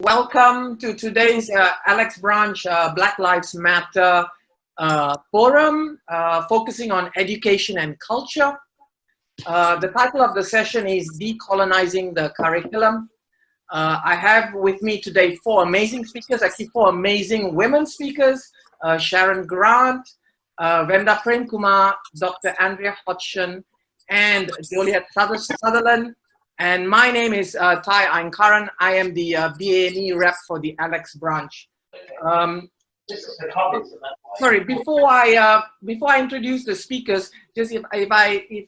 Welcome to today's Alex Branch Black Lives Matter forum, focusing on education and culture. The title of the session is Decolonizing the Curriculum. I have with me today four amazing speakers, actually four amazing women speakers, Sharon Grant, Venda Premkumar, Dr. Andrea Hodgson, and Joliette Sutherland. And my name is Thay Iyngkaran. I am the BAME rep for the Alex branch. Sorry, before I introduce the speakers, just if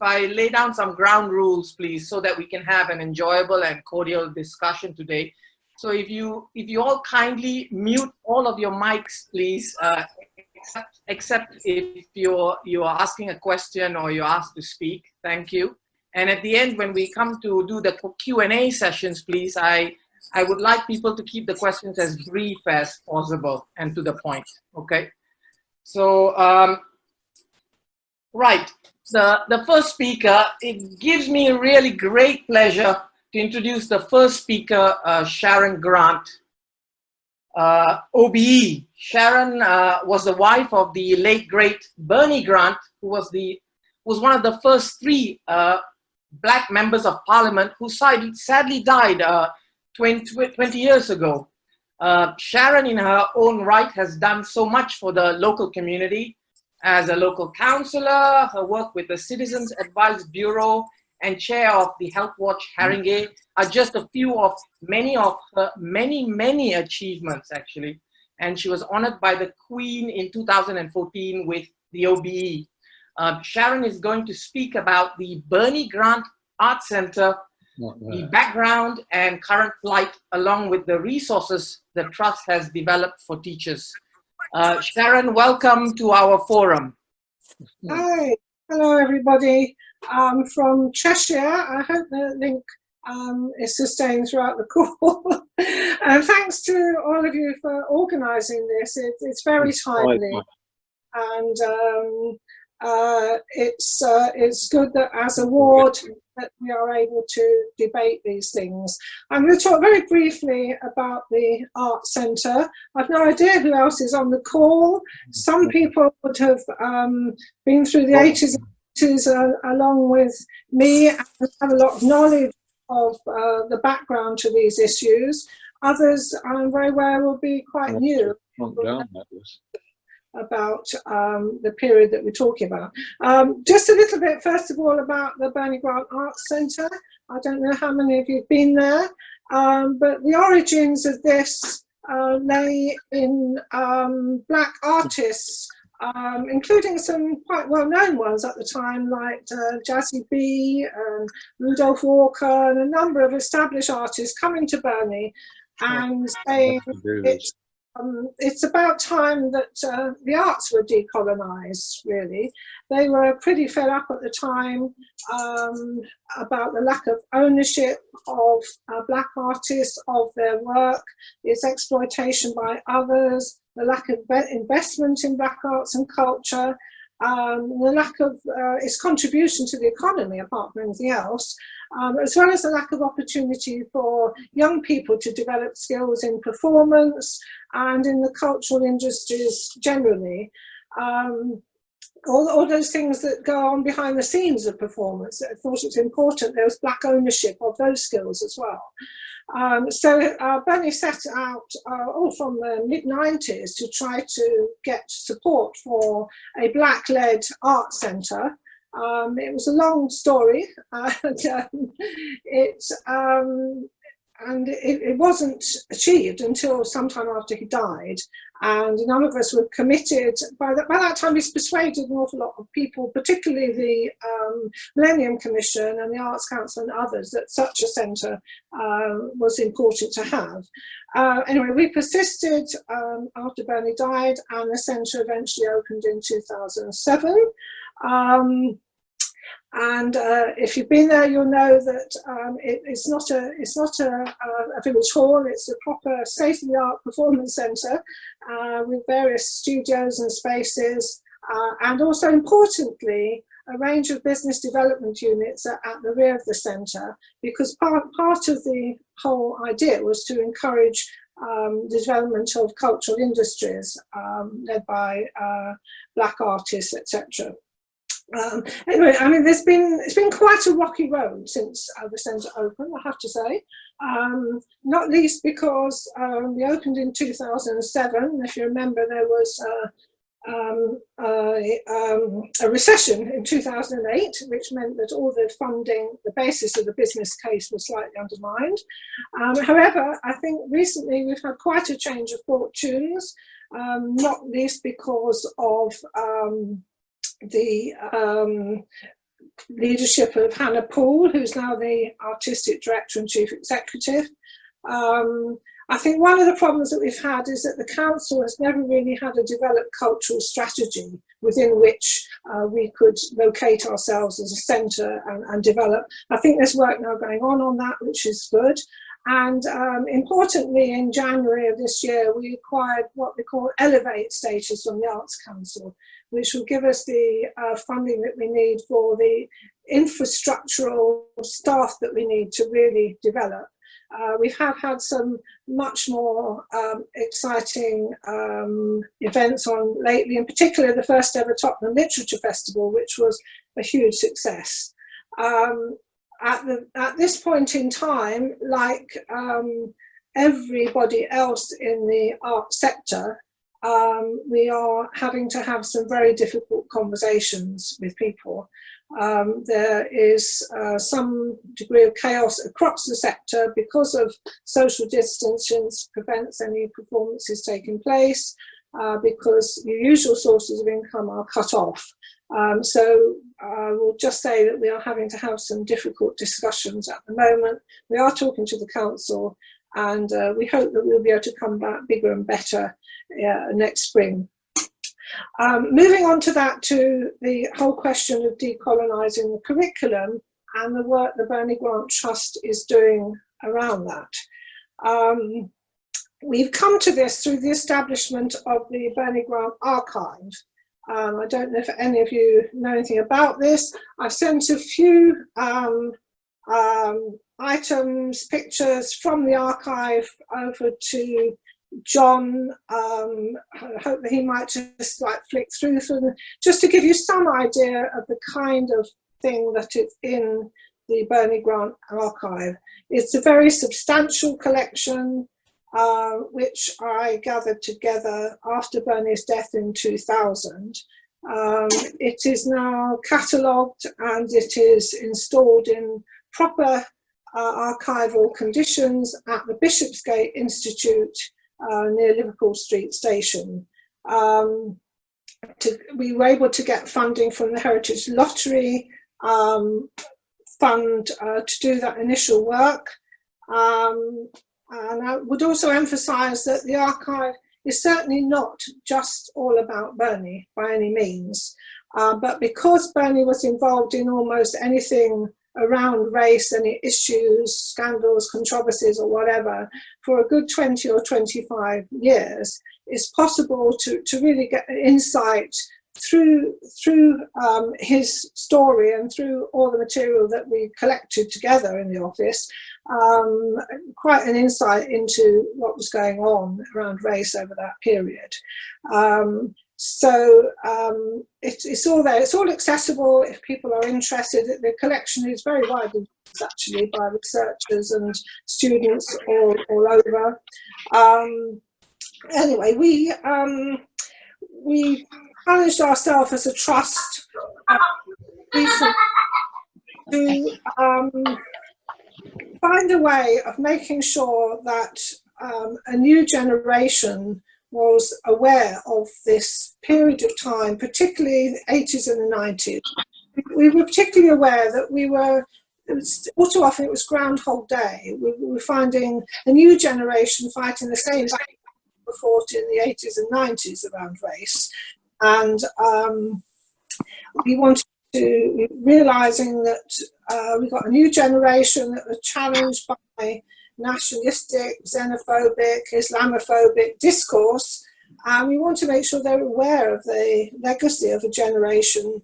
I lay down some ground rules, please, so that we can have an enjoyable and cordial discussion today. So if you all kindly mute all of your mics, please, except if you are asking a question or you're asked to speak. Thank you. And at the end, when we come to do the Q&A sessions, please, I would like people to keep the questions as brief as possible and to the point, okay? So, right, the first speaker, it gives me a really great pleasure to introduce the first speaker, Sharon Grant, OBE. Sharon was the wife of the late, great Bernie Grant, who was one of the first three Black members of Parliament who sadly died 20 years ago. Sharon, in her own right, has done so much for the local community. As a local councillor, her work with the Citizens Advice Bureau and chair of the Health Watch Haringey are just a few of many of her many achievements, actually. And she was honored by the Queen in 2014 with the OBE. Sharon is going to speak about the Bernie Grant Art Center, the background and current plight, along with the resources the Trust has developed for teachers. Sharon, welcome to our forum. Hi, hello everybody. From Cheshire. I hope the link is sustained throughout the call. And thanks to all of you for organising this. It's very timely. And it's good that as a ward that we are able to debate these things. I'm going to talk very briefly about the Art Centre. I've no idea who else is on the call. Some people would have been through the 80s along with me and have a lot of knowledge of the background to these issues. Others, I'm very aware, will be quite new about the period that we're talking about. Just a little bit, first of all, about the Bernie Grant Arts Centre. I don't know how many of you have been there, but the origins of this lay in Black artists, including some quite well-known ones at the time, like Jazzy B and Rudolph Walker, and a number of established artists coming to Bernie and saying it's about time that the arts were decolonised, really. They were pretty fed up at the time about the lack of ownership of Black artists, of their work, its exploitation by others, the lack of investment in Black arts and culture, the lack of its contribution to the economy, apart from anything else, as well as the lack of opportunity for young people to develop skills in performance and in the cultural industries generally. All those things that go on behind the scenes of performance. I thought it was important there was Black ownership of those skills as well. So Bernie set out all from the mid-90s to try to get support for a Black-led art centre. It was a long story, and it wasn't achieved until sometime after he died. And none of us were committed. By that time, he's persuaded an awful lot of people, particularly the Millennium Commission and the Arts Council and others, that such a centre was important to have. Anyway, we persisted after Bernie died, and the centre eventually opened in 2007. And if you've been there, you'll know that it's not a village hall. It's a proper state-of-the-art performance centre with various studios and spaces, and also importantly, a range of business development units at the rear of the centre, because part of the whole idea was to encourage the development of cultural industries led by black artists, etc. Anyway, I mean, it's been quite a rocky road since the centre opened, I have to say. Not least because we opened in 2007. If you remember, there was a recession in 2008, which meant that all the funding, the basis of the business case, was slightly undermined. However, I think recently we've had quite a change of fortunes, not least because of the leadership of Hannah Poole, who's now the Artistic Director and Chief Executive. I think one of the problems that we've had is that the council has never really had a developed cultural strategy within which we could locate ourselves as a centre and develop. I think there's work now going on that, which is good. And importantly, in January of this year, we acquired what we call Elevate status from the Arts Council, which will give us the funding that we need for the infrastructural staff that we need to really develop. We have had some much more exciting events on lately, in particular the first ever Tottenham Literature Festival, which was a huge success. At this point in time, like everybody else in the art sector, we are having to have some very difficult conversations with people. There is some degree of chaos across the sector because of social distancing prevents any performances taking place, because your usual sources of income are cut off. So we'll just say that we are having to have some difficult discussions at the moment. We are talking to the council, and we hope that we'll be able to come back bigger and better next spring. Moving on to that, to the whole question of decolonising the curriculum and the work the Bernie Grant Trust is doing around that. We've come to this through the establishment of the Bernie Grant Archive. I don't know if any of you know anything about this. I've sent a few items, pictures from the archive over to John. I hope that he might just like flick through them, just to give you some idea of the kind of thing that is in the Bernie Grant Archive. It's a very substantial collection, which I gathered together after Bernie's death in 2000. It is now catalogued and it is installed in proper archival conditions at the Bishopsgate Institute near Liverpool Street Station. We were able to get funding from the Heritage Lottery Fund to do that initial work. And I would also emphasise that the archive is certainly not just all about Bernie by any means, but because Bernie was involved in almost anything around race, any issues, scandals, controversies or whatever, for a good 20 or 25 years, it's possible to really get insight through his story and through all the material that we collected together in the office, quite an insight into what was going on around race over that period. So it's all there, it's all accessible if people are interested. The collection is very widely used actually by researchers and students all over. Anyway, we challenged ourselves as a trust to find a way of making sure that a new generation was aware of this period of time, particularly the 80s and the 90s. We were particularly aware that all too often it was Groundhog Day. We were finding a new generation fighting the same battle we fought in the 80s and 90s around race. And we wanted to, realising that we got a new generation that was challenged by nationalistic, xenophobic, Islamophobic discourse, and we want to make sure they're aware of the legacy of a generation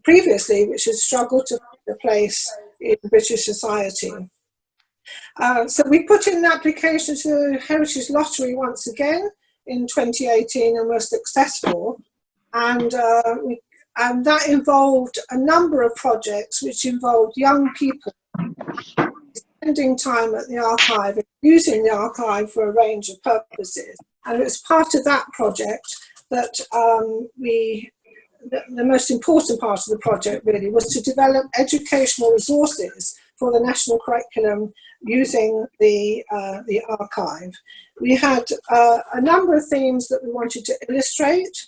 previously, which has struggled to find a place in British society. So we put in an application to the Heritage Lottery once again in 2018 and were successful. And that involved a number of projects which involved young people spending time at the archive and using the archive for a range of purposes. And it was part of that project that the most important part of the project really was to develop educational resources for the national curriculum using the archive. We had a number of themes that we wanted to illustrate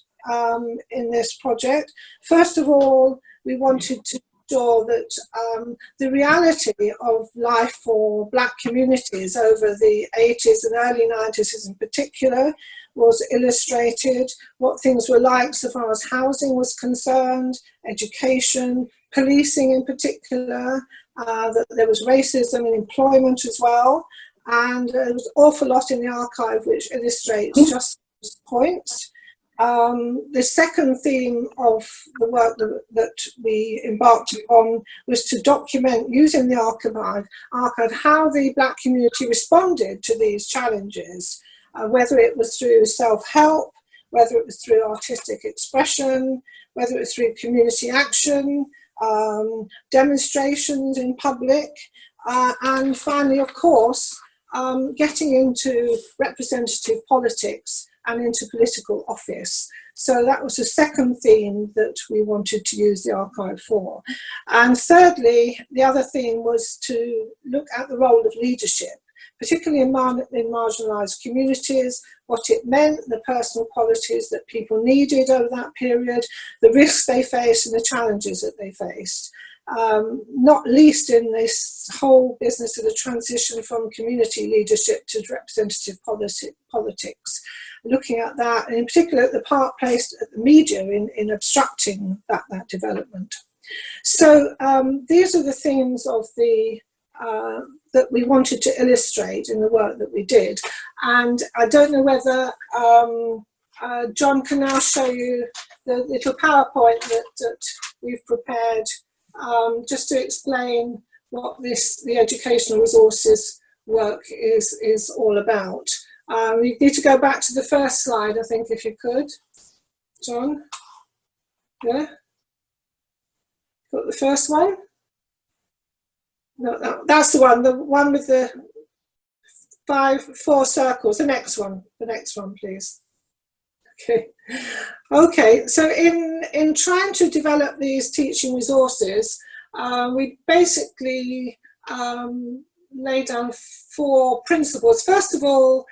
in this project. First of all, we wanted to ensure that the reality of life for Black communities over the 80s and early 90s in particular was illustrated, what things were like so far as housing was concerned, education, policing in particular, that there was racism in employment as well, and there was an awful lot in the archive which illustrates just those points. The second theme of the work that we embarked upon was to document, using the archive how the Black community responded to these challenges, whether it was through self-help, whether it was through artistic expression, whether it was through community action, demonstrations in public, and finally, of course, getting into representative politics and into political office. So that was the second theme that we wanted to use the archive for. And thirdly, the other theme was to look at the role of leadership, particularly in marginalised communities, what it meant, the personal qualities that people needed over that period, the risks they faced and the challenges that they faced. Not least in this whole business of the transition from community leadership to representative politics. Looking at that, and in particular at the part played at the media in obstructing that development. So these are the themes of the that we wanted to illustrate in the work that we did. And I don't know whether John can now show you the little PowerPoint that we've prepared just to explain what the educational resources work is all about. You need to go back to the first slide, I think, if you could, John. Yeah? Got the first one? No, that's the one with the 4 circles. The next one, please. Okay. So in trying to develop these teaching resources, we basically laid down 4 principles. First of all,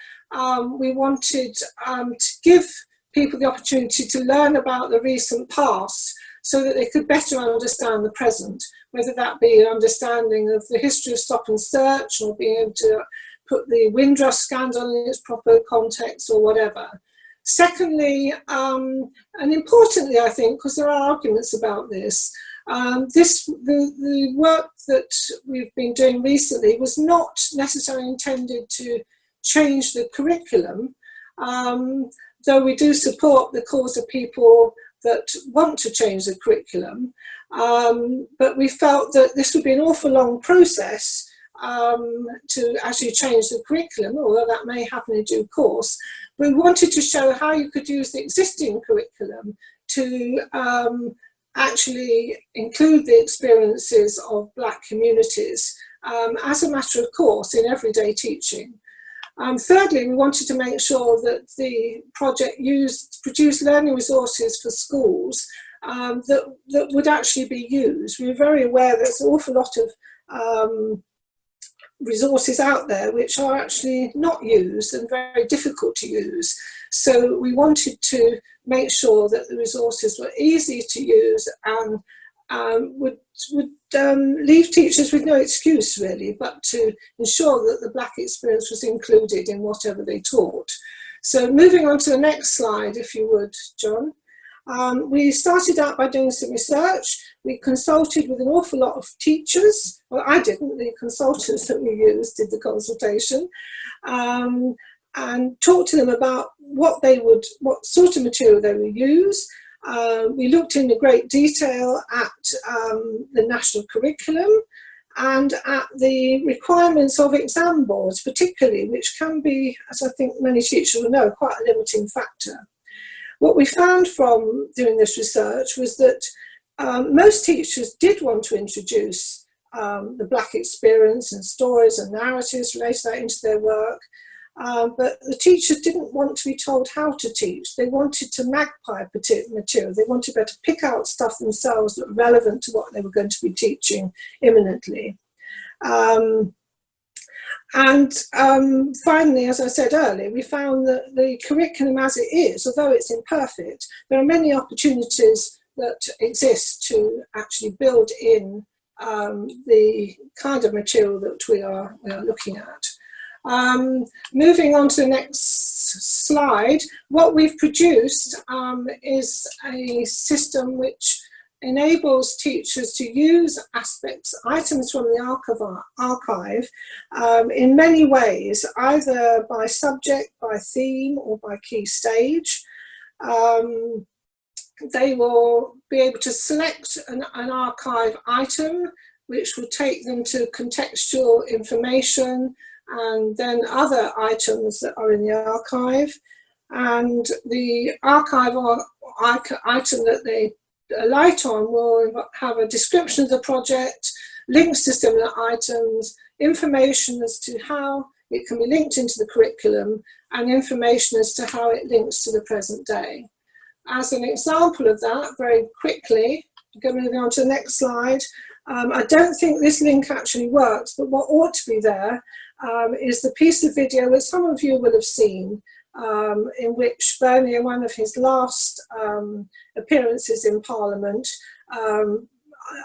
we wanted to give people the opportunity to learn about the recent past so that they could better understand the present, whether that be an understanding of the history of stop and search or being able to put the Windrush scandal in its proper context or whatever. Secondly, and importantly, I think, because there are arguments about this, the work that we've been doing recently was not necessarily intended to change the curriculum, though we do support the cause of people that want to change the curriculum, but we felt that this would be an awful long process to actually change the curriculum, although that may happen in due course. We wanted to show how you could use the existing curriculum to actually include the experiences of Black communities as a matter of course in everyday teaching. Thirdly, we wanted to make sure that the project produced learning resources for schools that would actually be used. We were very aware there's an awful lot of resources out there which are actually not used and very difficult to use. So we wanted to make sure that the resources were easy to use and would leave teachers with no excuse really, but to ensure that the Black experience was included in whatever they taught. So moving on to the next slide, if you would, John. We started out by doing some research. We consulted with an awful lot of teachers. Well, I didn't, the consultants that we used did the consultation, and talked to them about what sort of material they would use, We looked in great detail at the national curriculum and at the requirements of exam boards, particularly, which can be, as I think many teachers will know, quite a limiting factor. What we found from doing this research was that most teachers did want to introduce the Black experience and stories and narratives related to that into their work, but the teachers didn't want to be told how to teach. They wanted to magpie material. They wanted to be able to pick out stuff themselves that were relevant to what they were going to be teaching imminently. Finally, as I said earlier, we found that the curriculum as it is, although it's imperfect, there are many opportunities that exist to actually build in the kind of material that we are looking at. Moving on to the next slide, what we've produced is a system which enables teachers to use items from the archive in many ways, either by subject, by theme, or by key stage. They will be able to select an archive item which will take them to contextual information and then other items that are in the archive. And the archive item that they alight on will have a description of the project, links to similar items, information as to how it can be linked into the curriculum, and information as to how it links to the present day. As an example of that, very quickly, moving on to the next slide, I don't think this link actually works, but what ought to be there is the piece of video that some of you will have seen, in which Bernie, in one of his last appearances in Parliament,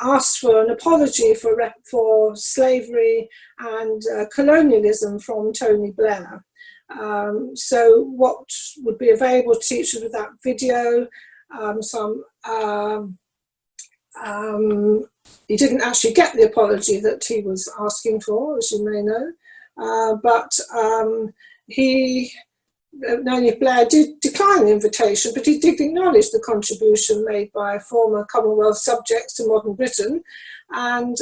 asked for an apology for slavery and colonialism from Tony Blair. So what would be available to teachers with that video, he didn't actually get the apology that he was asking for, as you may know, but Tony Blair did decline the invitation, but he did acknowledge the contribution made by former Commonwealth subjects to modern Britain, and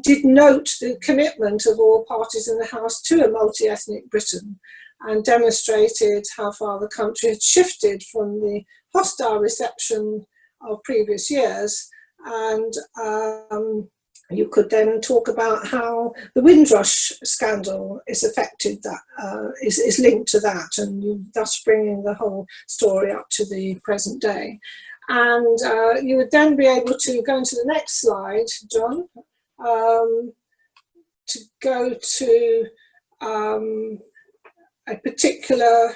did note the commitment of all parties in the House to a multi-ethnic Britain, and demonstrated how far the country had shifted from the hostile reception of previous years. And you could then talk about how the Windrush scandal is affected, that is linked to that, and thus bringing the whole story up to the present day. And you would then be able to go into the next slide, John, to go to a particular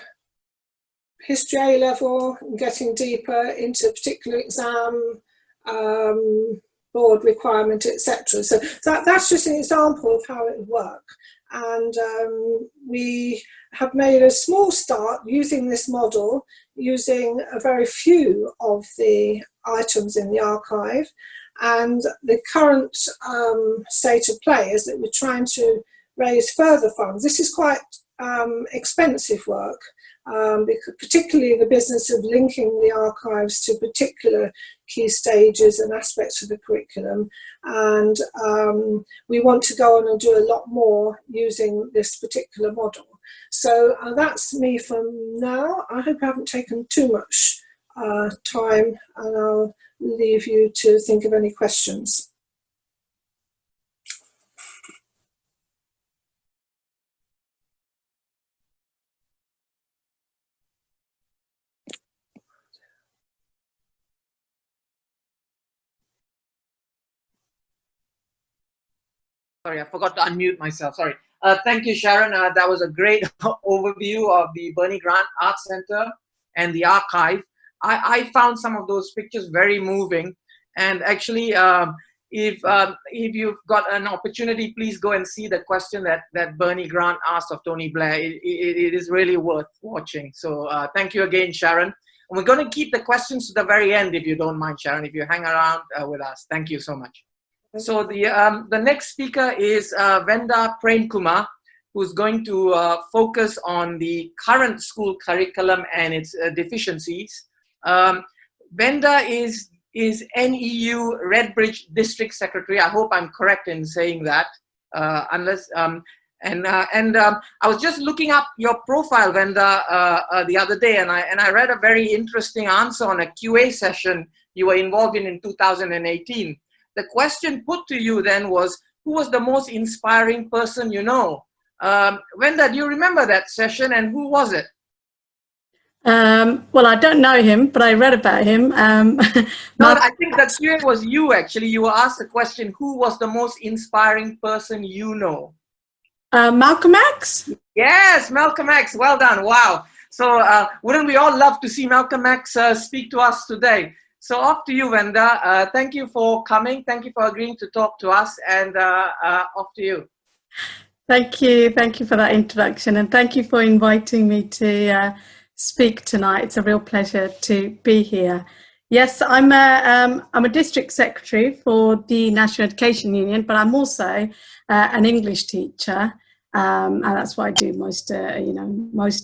history A level, getting deeper into a particular exam, board requirement, etc. So that's just an example of how it would work. And we have made a small start using this model, using a very few of the items in the archive. And the current state of play is that we're trying to raise further funds. This is quite expensive work, because particularly the business of linking the archives to particular key stages and aspects of the curriculum. And we want to go on and do a lot more using this particular model. So that's me from now. I hope I haven't taken too much time, and I'll leave you to think of any questions. Sorry, I forgot to unmute myself. Sorry. Thank you, Sharon. That was a great overview of the Bernie Grant Art Center and the archive. I found some of those pictures very moving. And actually, if you've got an opportunity, please go and see the question that Bernie Grant asked of Tony Blair. It is really worth watching. So thank you again, Sharon. And we're going to keep the questions to the very end, if you don't mind, Sharon, if you hang around with us. Thank you so much. So the next speaker is Venda Premkumar, who's going to focus on the current school curriculum and its deficiencies. Venda is NEU Redbridge District Secretary. I hope I'm correct in saying that. I was just looking up your profile, Venda, the other day, and I read a very interesting answer on a QA session you were involved in 2018. The question put to you then was, who was the most inspiring person you know? Venda, do you remember that session, and who was it? Well, I don't know him, but I read about him. No, I think that QA was you, actually. You were asked the question, who was the most inspiring person you know? Malcolm X? Yes, Malcolm X. Well done. Wow. So wouldn't we all love to see Malcolm X speak to us today? So off to you, Venda. Thank you for coming. Thank you for agreeing to talk to us, and off to you. Thank you. Thank you for that introduction, and thank you for inviting me to speak tonight. It's a real pleasure to be here. Yes, I'm a district secretary for the National Education Union, but I'm also an English teacher, and that's what I do most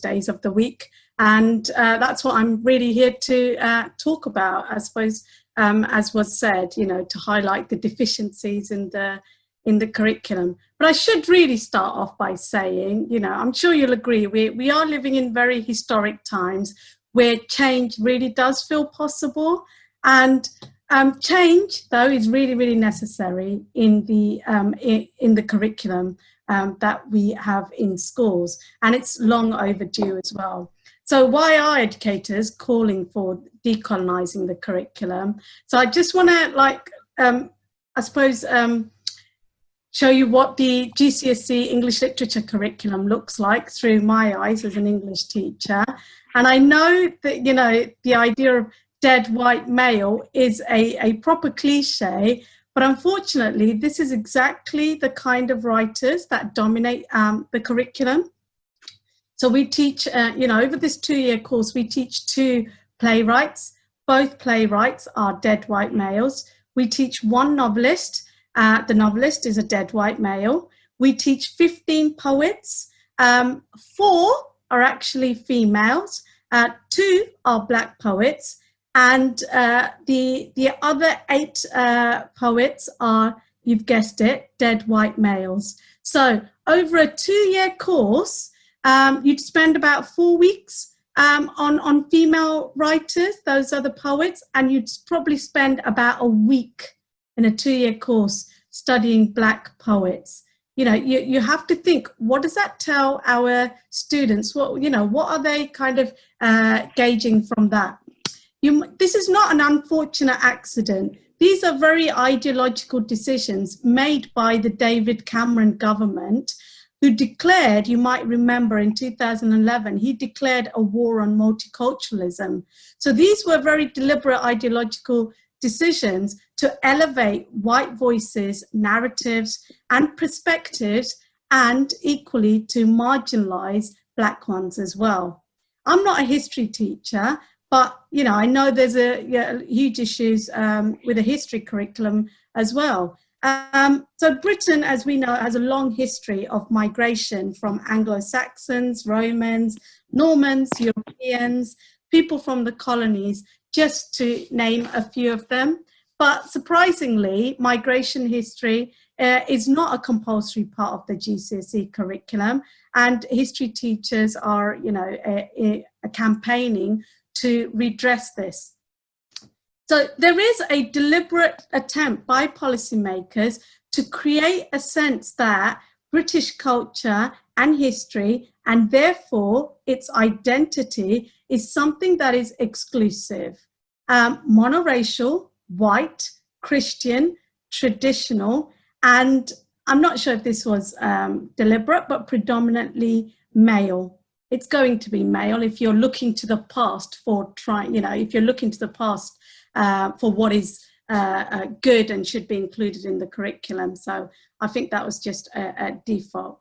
days of the week. And that's what I'm really here to talk about, I suppose, as was said, to highlight the deficiencies in the curriculum. But I should really start off by saying, I'm sure you'll agree, we are living in very historic times where change really does feel possible. And change, though, is really, really necessary in the curriculum that we have in schools. And it's long overdue as well. So why are educators calling for decolonising the curriculum? So I just want to, show you what the GCSE English literature curriculum looks like through my eyes as an English teacher. And I know that, the idea of dead white male is a proper cliche, but unfortunately, this is exactly the kind of writers that dominate the curriculum. So we teach, over this 2-year course, we teach 2 playwrights. Both playwrights are dead white males. We teach 1 novelist. The novelist is a dead white male. We teach 15 poets. 4 are actually females. 2 are black poets. And the other 8 poets are, you've guessed it, dead white males. So over a 2-year course, you'd spend about 4 weeks on female writers, those are the poets, and you'd probably spend about a week in a 2-year course studying black poets. You have to think, what does that tell our students? What are they kind of gauging from that? This is not an unfortunate accident. These are very ideological decisions made by the David Cameron government, who declared, you might remember in 2011, he declared a war on multiculturalism. So these were very deliberate ideological decisions to elevate white voices, narratives, and perspectives, and equally to marginalize black ones as well. I'm not a history teacher, but I know there's huge issues with the history curriculum as well. So Britain, as we know, has a long history of migration from Anglo-Saxons, Romans, Normans, Europeans, people from the colonies, just to name a few of them. But surprisingly, migration history is not a compulsory part of the GCSE curriculum, and history teachers are, campaigning to redress this. So there is a deliberate attempt by policymakers to create a sense that British culture and history, and therefore its identity, is something that is exclusive, monoracial, white, Christian, traditional, and I'm not sure if this was deliberate, but predominantly male. It's going to be male if you're looking to the past for if you're looking to the past for what is good and should be included in the curriculum. So I think that was just a default.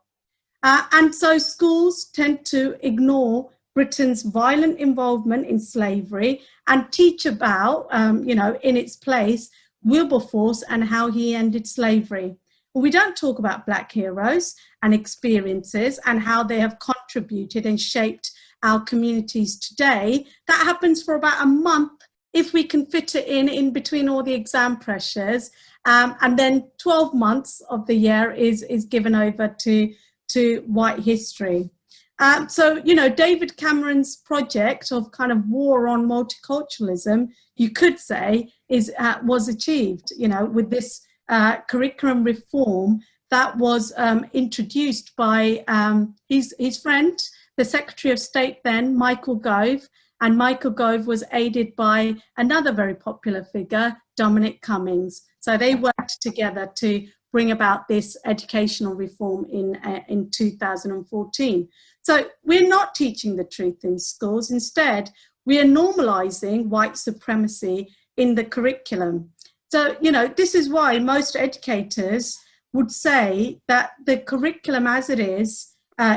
And so schools tend to ignore Britain's violent involvement in slavery and teach about, in its place, Wilberforce and how he ended slavery. But we don't talk about black heroes and experiences and how they have contributed and shaped our communities today. That happens for about a month if we can fit it in between all the exam pressures, and then 12 months of the year is given over to white history. So, you know, David Cameron's project of kind of war on multiculturalism, you could say, was achieved, you know, with this curriculum reform that was introduced by his friend, the Secretary of State then, Michael Gove, and Michael Gove was aided by another very popular figure, Dominic Cummings. So they worked together to bring about this educational reform in 2014. So we're not teaching the truth in schools. Instead, we are normalizing white supremacy in the curriculum. So, you know, this is why most educators would say that the curriculum as it is,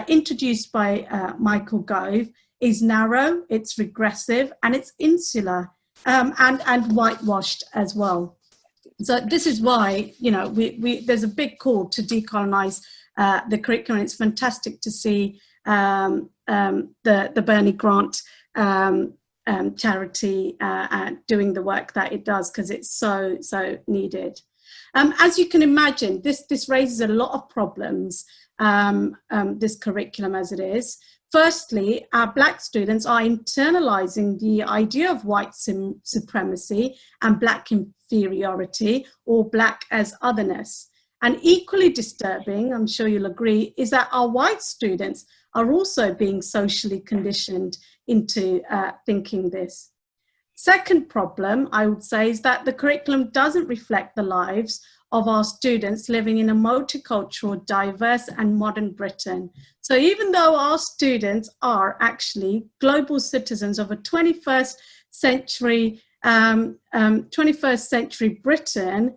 introduced by Michael Gove, is narrow, it's regressive, and it's insular, and whitewashed as well. So this is why, you know, there's a big call to decolonize the curriculum. It's fantastic to see the Bernie Grant charity doing the work that it does, because it's so needed. As you can imagine, this raises a lot of problems, this curriculum as it is. Firstly, our Black students are internalizing the idea of white supremacy and Black inferiority, or Black as otherness. And equally disturbing, I'm sure you'll agree, is that our white students are also being socially conditioned into thinking this. Second problem, I would say, is that the curriculum doesn't reflect the lives of our students living in a multicultural, diverse and modern Britain. So even though our students are actually global citizens of a 21st century Britain,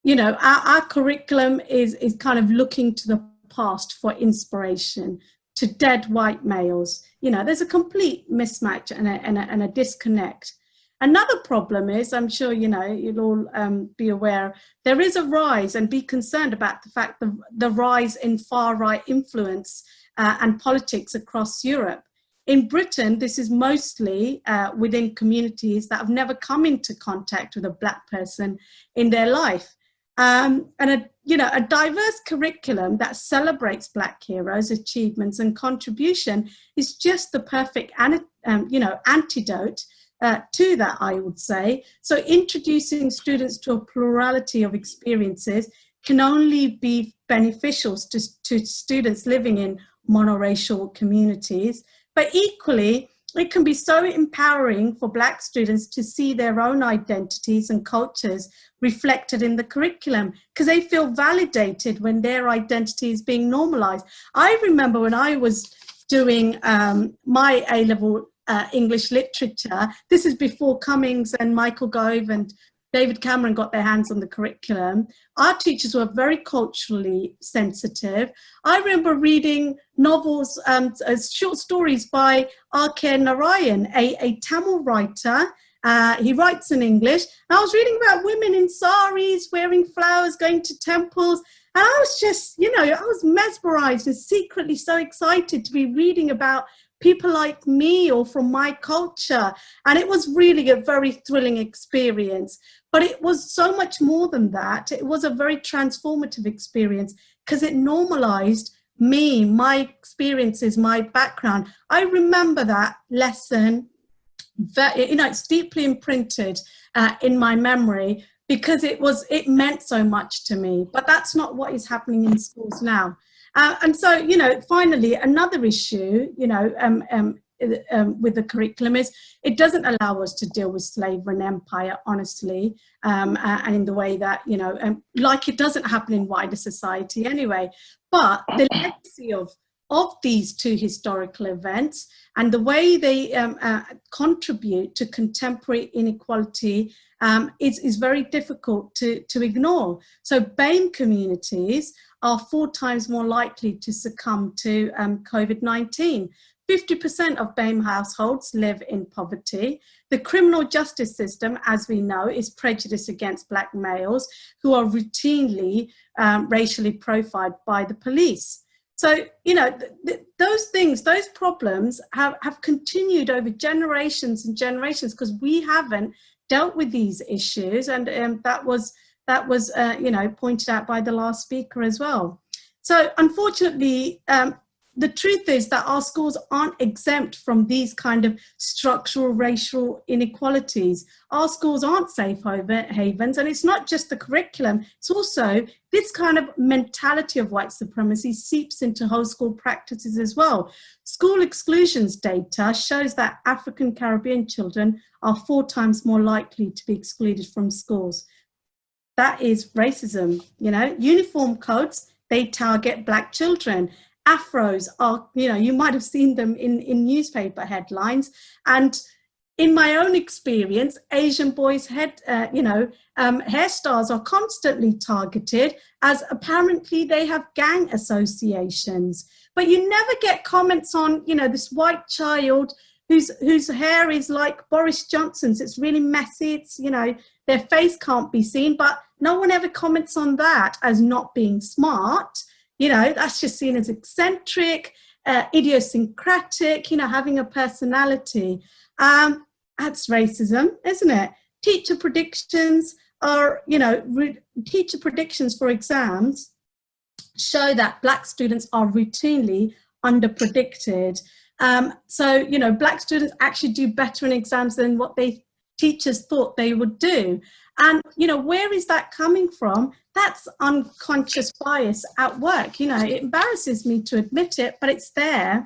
you know, our curriculum is kind of looking to the past for inspiration, to dead white males. You know, there's a complete mismatch and a disconnect. Another problem is, I'm sure, you know, you'll all be aware, there is a rise, and be concerned about the fact that the rise in far-right influence and politics across Europe. In Britain, this is mostly within communities that have never come into contact with a Black person in their life. And a diverse curriculum that celebrates Black heroes, achievements and contribution is just the perfect antidote to that, I would say. So introducing students to a plurality of experiences can only be beneficial to students living in monoracial communities, but equally it can be so empowering for Black students to see their own identities and cultures reflected in the curriculum, because they feel validated when their identity is being normalized. I remember when I was doing my A-level English literature, this is before Cummings and Michael Gove and David Cameron got their hands on the curriculum. Our teachers were very culturally sensitive. I remember reading novels, short stories by R.K. Narayan, a Tamil writer. He writes in English. I was reading about women in saris, wearing flowers, going to temples. And I was just, you know, I was mesmerized and secretly so excited to be reading about people like me or from my culture. And it was really a very thrilling experience. But it was so much more than that. It was a very transformative experience because it normalized me, my experiences, my background. I remember that lesson, you know, it's deeply imprinted in my memory because it meant so much to me. But that's not what is happening in schools now. And so, you know, finally, another issue, you know, with the curriculum is it doesn't allow us to deal with slavery and empire honestly, and in the way that, you know, like it doesn't happen in wider society anyway. But the legacy of these two historical events and the way they contribute to contemporary inequality is very difficult to ignore. So BAME communities are 4 times more likely to succumb to COVID-19. 50% of BAME households live in poverty. The criminal justice system, as we know, is prejudiced against Black males who are routinely racially profiled by the police. So, you know, those things, those problems have continued over generations and generations because we haven't dealt with these issues. And that was you know, pointed out by the last speaker as well. So unfortunately, the truth is that our schools aren't exempt from these kind of structural racial inequalities. Our schools aren't safe havens, and it's not just the curriculum, it's also this kind of mentality of white supremacy seeps into whole school practices as well. School exclusions data shows that African Caribbean children are 4 times more likely to be excluded from schools. That is racism, you know. Uniform codes, they target black children. Afros are, you know, you might have seen them in newspaper headlines. And in my own experience, Asian boys' hairstyles are constantly targeted, as apparently they have gang associations. But you never get comments on, you know, this white child whose hair is like Boris Johnson's. It's really messy. It's, you know, their face can't be seen, but no one ever comments on that as not being smart. You know, that's just seen as eccentric, idiosyncratic, you know, having a personality. That's racism, isn't it? Teacher predictions are, you know, teacher predictions for exams show that black students are routinely under-predicted. So, you know, black students actually do better in exams than what teachers thought they would do. And, you know, where is that coming from? That's unconscious bias at work. You know, it embarrasses me to admit it, but it's there.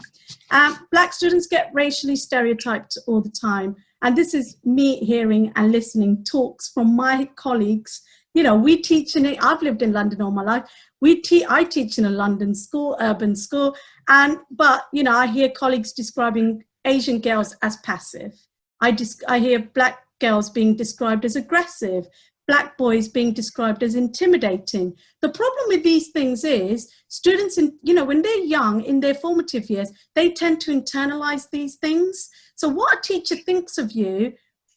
Black students get racially stereotyped all the time. And this is me hearing and listening talks from my colleagues. You know, we teach I've lived in London all my life. I teach in a London school, urban school. But, you know, I hear colleagues describing Asian girls as passive. I hear black girls being described as aggressive, black boys being described as intimidating. The problem with these things is students, you know, when they're young, in their formative years, they tend to internalize these things. So what a teacher thinks of you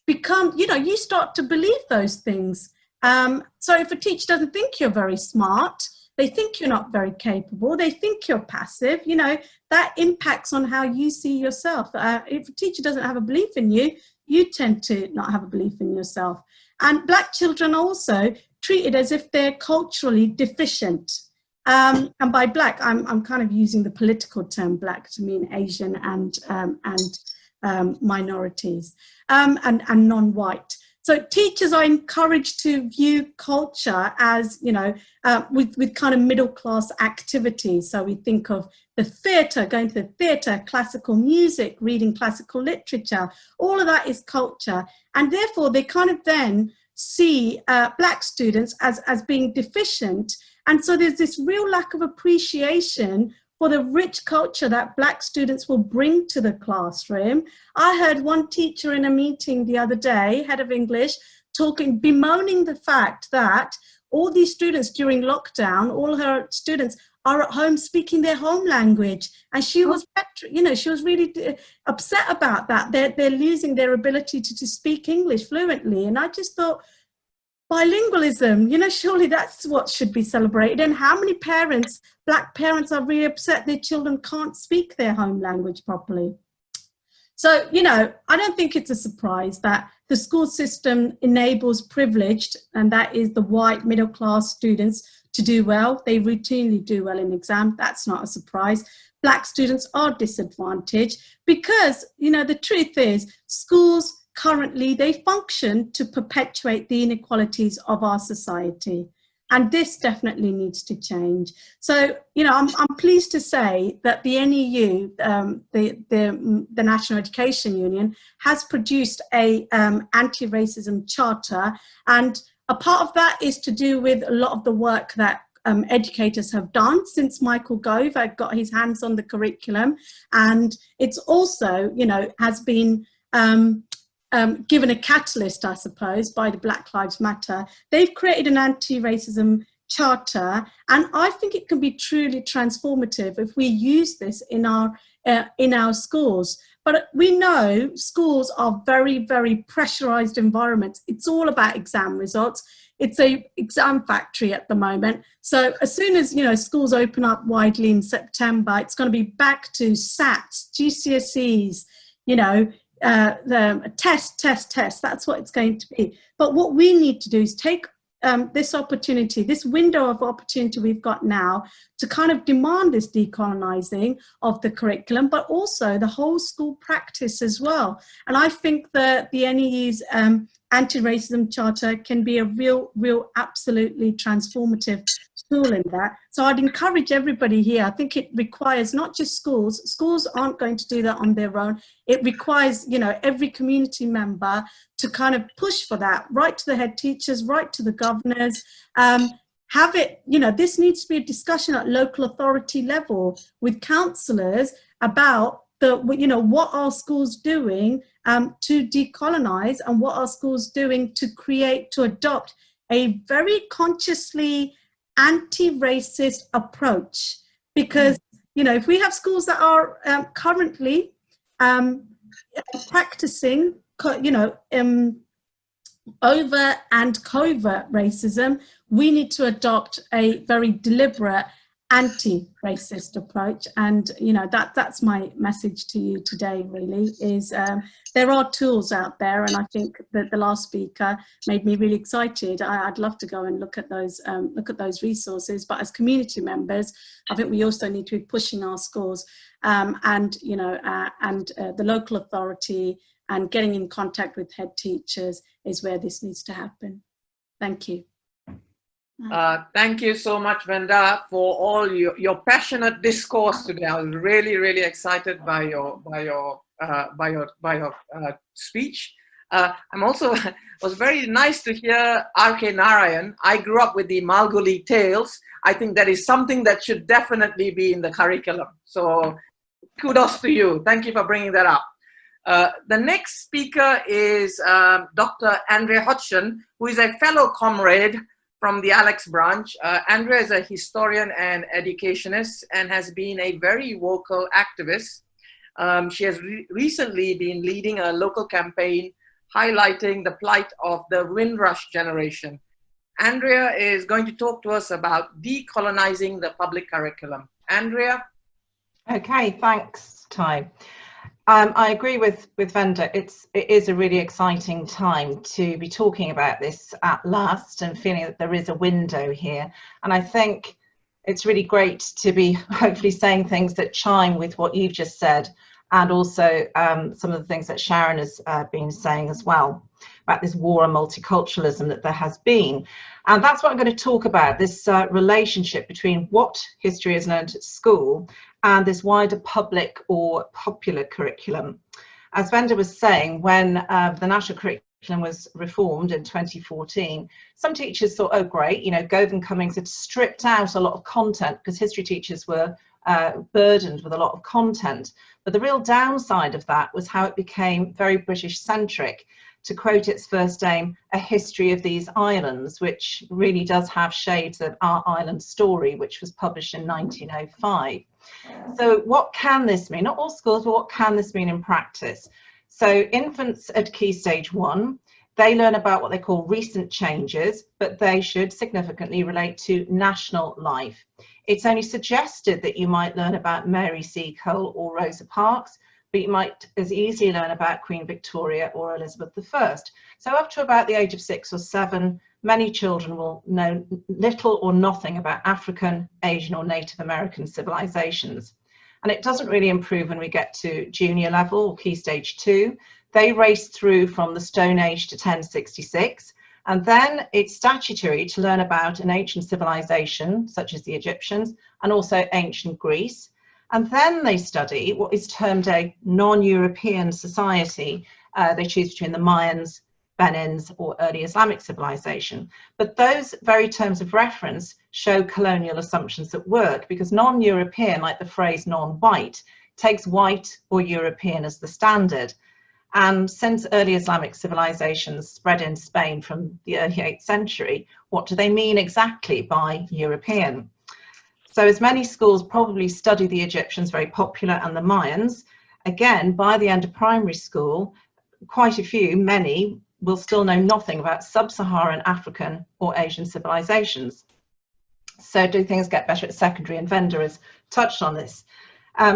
you know, you start to believe those things. So if a teacher doesn't think you're very smart, they think you're not very capable, they think you're passive, you know, that impacts on how you see yourself. If a teacher doesn't have a belief in you, you tend to not have a belief in yourself. And black children are also treated as if they're culturally deficient. And by black, I'm kind of using the political term black to mean Asian and minorities and non-white. So teachers are encouraged to view culture as, you know, with kind of middle-class activities. So we think of the theatre, going to the theatre, classical music, reading classical literature, all of that is culture. And therefore they kind of then see black students as being deficient. And so there's this real lack of appreciation for the rich culture that black students will bring to the classroom. I heard one teacher in a meeting the other day, head of English, bemoaning the fact that all these students during lockdown, all her students are at home speaking their home language. And she was, you know, she was really upset about that. They're losing their ability to speak English fluently. And I just thought, bilingualism, you know, surely that's what should be celebrated. And how many parents, black parents, are really upset their children can't speak their home language properly? So, you know, I don't think it's a surprise that the school system enables privileged, and that is the white middle class students, to do well. They routinely do well in exams. That's not a surprise. Black students are disadvantaged because, you know, the truth is schools currently, they function to perpetuate the inequalities of our society. And this definitely needs to change. So, you know, I'm pleased to say that the NEU, the National Education Union, has produced a anti-racism charter. And a part of that is to do with a lot of the work that educators have done since Michael Gove got his hands on the curriculum. And it's also, you know, has been given a catalyst, I suppose, by the Black Lives Matter. They've created an anti-racism charter, and I think it can be truly transformative if we use this in our schools. But we know schools are very, very pressurized environments. It's all about exam results. it's a exam factory at the moment. So as soon as, you know, schools open up widely in September, it's going to be back to SATs, GCSEs, you know, the test. That's what it's going to be. But what we need to do is take this opportunity, this window of opportunity we've got now, to kind of demand this decolonising of the curriculum, but also the whole school practice as well. And I think that the NEU's anti-racism charter can be a real, absolutely transformative tool in that. So I'd encourage everybody here. I think it requires not just schools. Schools aren't going to do that on their own. It requires, you know, every community member to kind of push for that, right to the head teachers, right to the governors. Have it, you know, this needs to be a discussion at local authority level with councillors about the, you know, what are schools doing to decolonise, and what are schools doing to create, to adopt a very consciously anti-racist approach. Because, you know, if we have schools that are currently practicing, you know, overt and covert racism, we need to adopt a very deliberate anti-racist approach. And, you know, that's my message to you today, really, is there are tools out there, and I think that the last speaker made me really excited. I'd love to go and look at those resources, but as community members, I think we also need to be pushing our schools and, you know, the local authority, and getting in contact with head teachers is where this needs to happen. Thank you. Thank you so much, Venda, for all your passionate discourse today. I was really excited by your speech. I'm also, it was very nice to hear R.K. Narayan. I grew up with the Malguli tales. I think that is something that should definitely be in the curriculum. So kudos to you. Thank you for bringing that up. The next speaker is Dr. Andrea Hodgson, who is a fellow comrade from the Alex branch. Andrea is a historian and educationist and has been a very vocal activist. She has recently been leading a local campaign highlighting the plight of the Windrush generation. Andrea is going to talk to us about decolonizing the public curriculum. Andrea? Okay, thanks, Thay. I agree with Venda. It is a really exciting time to be talking about this at last and feeling that there is a window here. And I think it's really great to be hopefully saying things that chime with what you've just said, and also some of the things that Sharon has been saying as well about this war on multiculturalism that there has been. And that's what I'm going to talk about, this relationship between what history is learned at school and this wider public or popular curriculum. As Venda was saying, when the national curriculum was reformed in 2014, some teachers thought, oh great, you know, Govan Cummings had stripped out a lot of content because history teachers were burdened with a lot of content. But the real downside of that was how it became very British centric. To quote its first aim, a history of these islands, which really does have shades of Our Island Story, which was published in 1905. So what can this mean? Not all schools, but what can this mean in practice? So infants at Key Stage 1, they learn about what they call recent changes, but they should significantly relate to national life. It's only suggested that you might learn about Mary Seacole or Rosa Parks, but you might as easily learn about Queen Victoria or Elizabeth I. So up to about the age of 6 or 7, many children will know little or nothing about African, Asian or Native American civilizations. And it doesn't really improve when we get to junior level or Key Stage 2. They race through from the Stone Age to 1066. And then it's statutory to learn about an ancient civilization, such as the Egyptians, and also ancient Greece. And then they study what is termed a non-European society. They choose between the Mayans, Benins, or early Islamic civilization. But those very terms of reference show colonial assumptions at work, because non-European, like the phrase non-white, takes white or European as the standard. And since early Islamic civilizations spread in Spain from the early 8th century, what do they mean exactly by European? So as many schools probably study the Egyptians, very popular, and the Mayans, again, by the end of primary school, quite a few, many, will still know nothing about sub-Saharan African or Asian civilizations. So do things get better at secondary? And Venda has touched on this.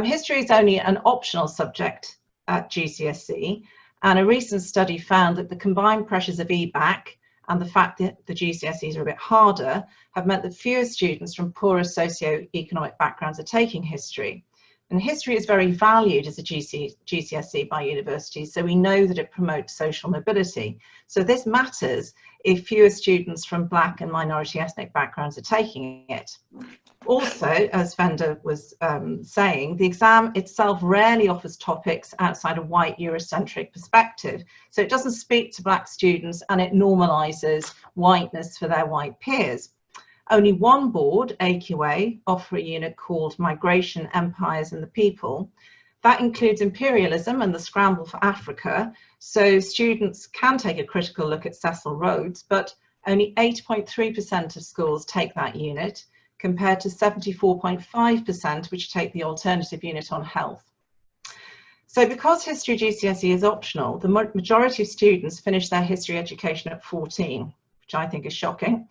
History is only an optional subject at GCSE, and a recent study found that the combined pressures of EBAC and the fact that the GCSEs are a bit harder have meant that fewer students from poorer socio-economic backgrounds are taking history. And history is very valued as a GCSE by universities, so we know that it promotes social mobility. So this matters if fewer students from Black and minority ethnic backgrounds are taking it. Also, as Venda was saying, the exam itself rarely offers topics outside a white Eurocentric perspective. So it doesn't speak to Black students, and it normalises whiteness for their white peers. Only one board, AQA, offer a unit called Migration, Empires and the People. That includes imperialism and the scramble for Africa. So students can take a critical look at Cecil Rhodes, but only 8.3% of schools take that unit, compared to 74.5% which take the alternative unit on health. So because history GCSE is optional, the majority of students finish their history education at 14, which I think is shocking.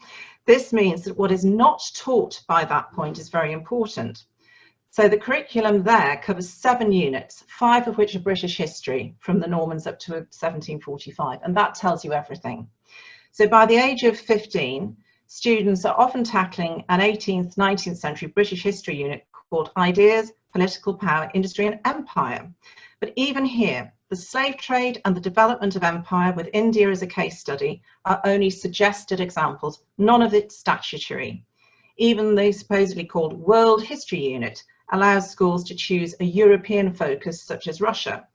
This means that what is not taught by that point is very important. So the curriculum there covers 7 units, 5 of which are British history, from the Normans up to 1745, and that tells you everything. So by the age of 15, students are often tackling an 18th, 19th century British history unit called Ideas, Political Power, Industry and Empire. But even here, the slave trade and the development of empire, with India as a case study, are only suggested examples, none of it statutory. Even the supposedly called World History Unit allows schools to choose a European focus such as Russia.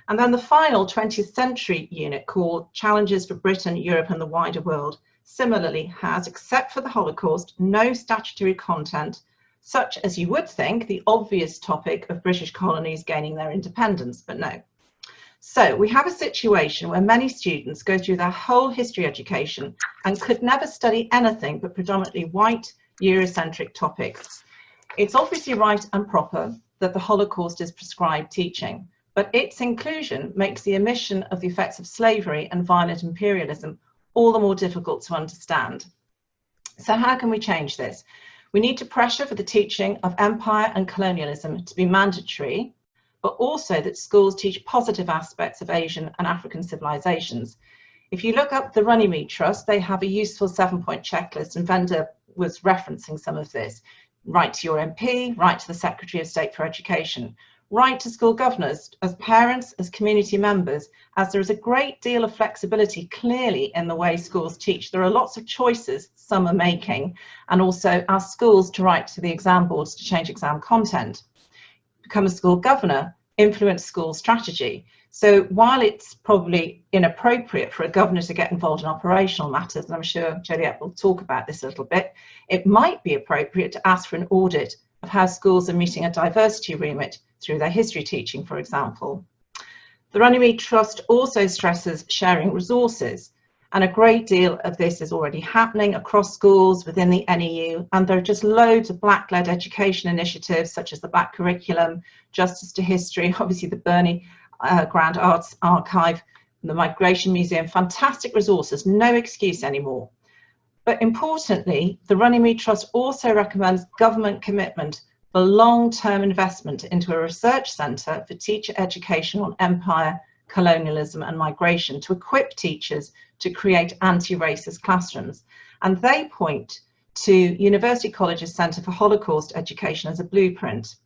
And then the final 20th century unit called Challenges for Britain, Europe and the Wider World similarly has, except for the Holocaust, no statutory content, such as you would think the obvious topic of British colonies gaining their independence, but no. So we have a situation where many students go through their whole history education and could never study anything but predominantly white Eurocentric topics. It's obviously right and proper that the Holocaust is prescribed teaching, but its inclusion makes the omission of the effects of slavery and violent imperialism all the more difficult to understand. So how can we change this? We need to pressure for the teaching of empire and colonialism to be mandatory, but also that schools teach positive aspects of Asian and African civilizations. If you look up the Runnymede Trust, they have a useful 7-point checklist, and Venda was referencing some of this. Write to your MP, write to the Secretary of State for Education, write to school governors, as parents, as community members, as there is a great deal of flexibility clearly in the way schools teach. There are lots of choices some are making, and also ask schools to write to the exam boards to change exam content. Become a school governor, influence school strategy. So while it's probably inappropriate for a governor to get involved in operational matters, and I'm sure Joliette will talk about this a little bit, it might be appropriate to ask for an audit of how schools are meeting a diversity remit through their history teaching, for example. The Runnymede Trust also stresses sharing resources, and a great deal of this is already happening across schools within the NEU, and there are just loads of Black-led education initiatives such as the Black Curriculum, Justice to History, obviously the Burney Grand Arts Archive, the Migration Museum, fantastic resources, no excuse anymore. But importantly, the Runnymede Trust also recommends government commitment for long-term investment into a research centre for teacher education on empire, colonialism and migration to equip teachers to create anti-racist classrooms. And they point to University College's Centre for Holocaust Education as a blueprint.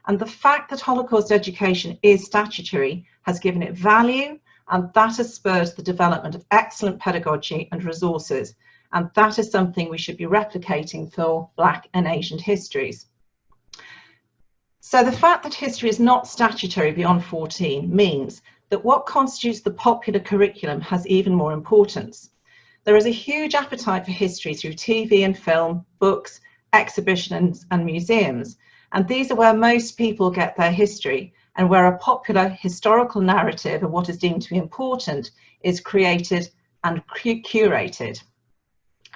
And the fact that Holocaust education is statutory has given it value, and that has spurred the development of excellent pedagogy and resources. And that is something we should be replicating for Black and Asian histories. So the fact that history is not statutory beyond 14 means that what constitutes the popular curriculum has even more importance. There is a huge appetite for history through TV and film, books, exhibitions and museums. And these are where most people get their history, and where a popular historical narrative of what is deemed to be important is created and curated.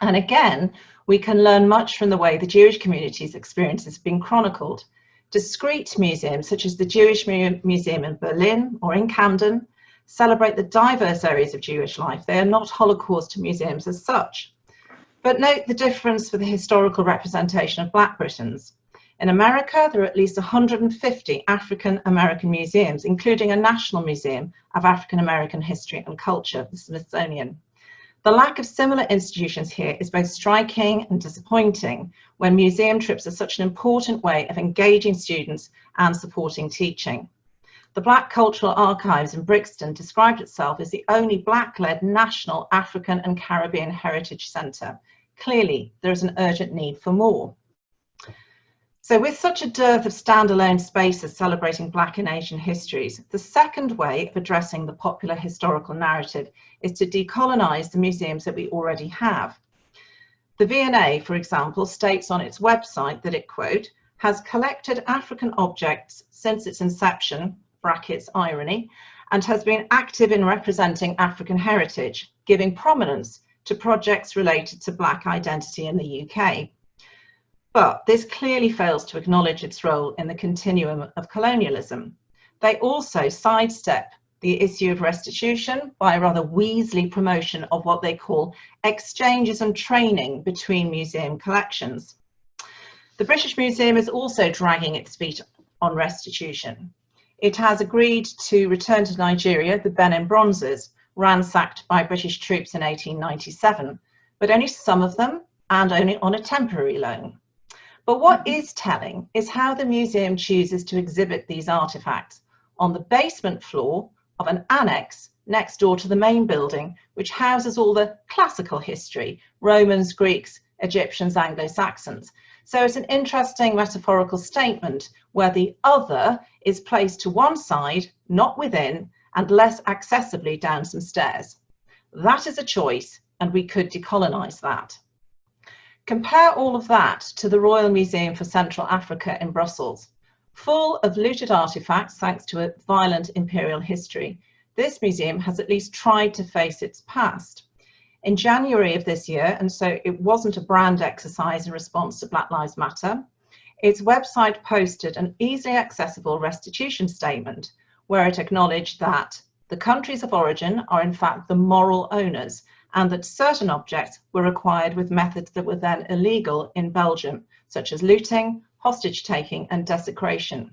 And again, we can learn much from the way the Jewish community's experience has been chronicled. Discrete museums such as the Jewish Museum in Berlin or in Camden celebrate the diverse areas of Jewish life. They are not Holocaust museums as such. But note the difference for the historical representation of Black Britons. In America, there are at least 150 African American museums, including a National Museum of African American History and Culture, the Smithsonian. The lack of similar institutions here is both striking and disappointing when museum trips are such an important way of engaging students and supporting teaching. The Black Cultural Archives in Brixton described itself as the only Black-led national African and Caribbean heritage centre. Clearly, there is an urgent need for more. So with such a dearth of standalone spaces celebrating Black and Asian histories, the second way of addressing the popular historical narrative is to decolonise the museums that we already have. The V&A, for example, states on its website that it, quote, has collected African objects since its inception, brackets irony, and has been active in representing African heritage, giving prominence to projects related to Black identity in the UK. But this clearly fails to acknowledge its role in the continuum of colonialism. They also sidestep the issue of restitution by a rather weaselly promotion of what they call exchanges and training between museum collections. The British Museum is also dragging its feet on restitution. It has agreed to return to Nigeria the Benin bronzes ransacked by British troops in 1897, but only some of them and only on a temporary loan. But what is telling is how the museum chooses to exhibit these artefacts on the basement floor of an annex next door to the main building, which houses all the classical history, Romans, Greeks, Egyptians, Anglo-Saxons. So it's an interesting metaphorical statement where the other is placed to one side, not within, and less accessibly down some stairs. That is a choice, and we could decolonise that. Compare all of that to the Royal Museum for Central Africa in Brussels. Full of looted artefacts thanks to a violent imperial history, this museum has at least tried to face its past. In January of this year, and so it wasn't a brand exercise in response to Black Lives Matter, its website posted an easily accessible restitution statement where it acknowledged that the countries of origin are in fact the moral owners, and that certain objects were acquired with methods that were then illegal in Belgium, such as looting, hostage-taking and desecration.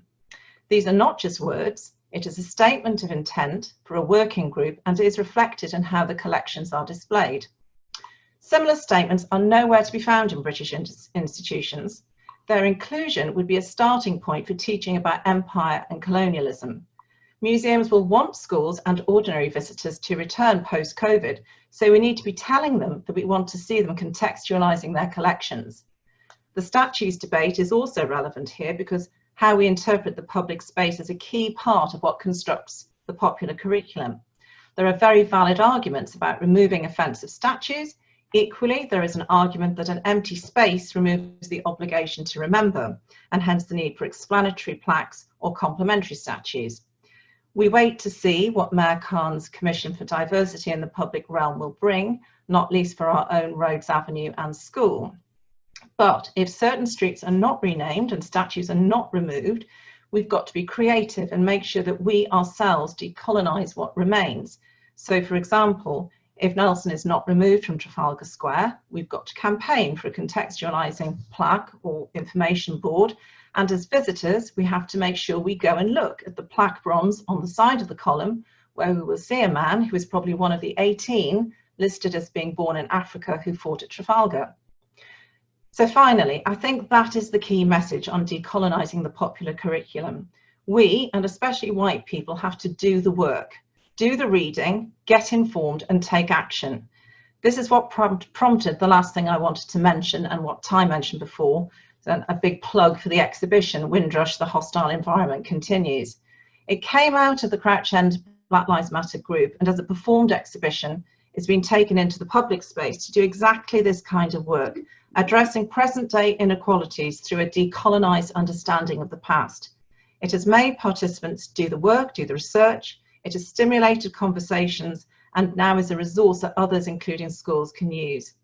These are not just words, it is a statement of intent for a working group and is reflected in how the collections are displayed. Similar statements are nowhere to be found in British institutions. Their inclusion would be a starting point for teaching about empire and colonialism. Museums will want schools and ordinary visitors to return post-COVID, so we need to be telling them that we want to see them contextualising their collections. The statues debate is also relevant here because how we interpret the public space is a key part of what constructs the popular curriculum. There are very valid arguments about removing offensive statues. Equally, there is an argument that an empty space removes the obligation to remember, and hence the need for explanatory plaques or complementary statues. We wait to see what Mayor Khan's Commission for Diversity in the Public Realm will bring, not least for our own Rhodes Avenue and school. But if certain streets are not renamed and statues are not removed, we've got to be creative and make sure that we ourselves decolonise what remains. So, for example, if Nelson is not removed from Trafalgar Square, we've got to campaign for a contextualising plaque or information board. And as visitors, we have to make sure we go and look at the plaque bronze on the side of the column, where we will see a man who is probably one of the 18 listed as being born in Africa who fought at Trafalgar. So finally, I think that is the key message on decolonising the popular curriculum. We, and especially white people, have to do the work, do the reading, get informed and take action. This is what prompted the last thing I wanted to mention and what Thay mentioned before. So a big plug for the exhibition, Windrush, the Hostile Environment Continues. It came out of the Crouch End Black Lives Matter group, and as a performed exhibition, it's been taken into the public space to do exactly this kind of work, addressing present-day inequalities through a decolonised understanding of the past. It has made participants do the work, do the research, it has stimulated conversations, and now is a resource that others, including schools, can use.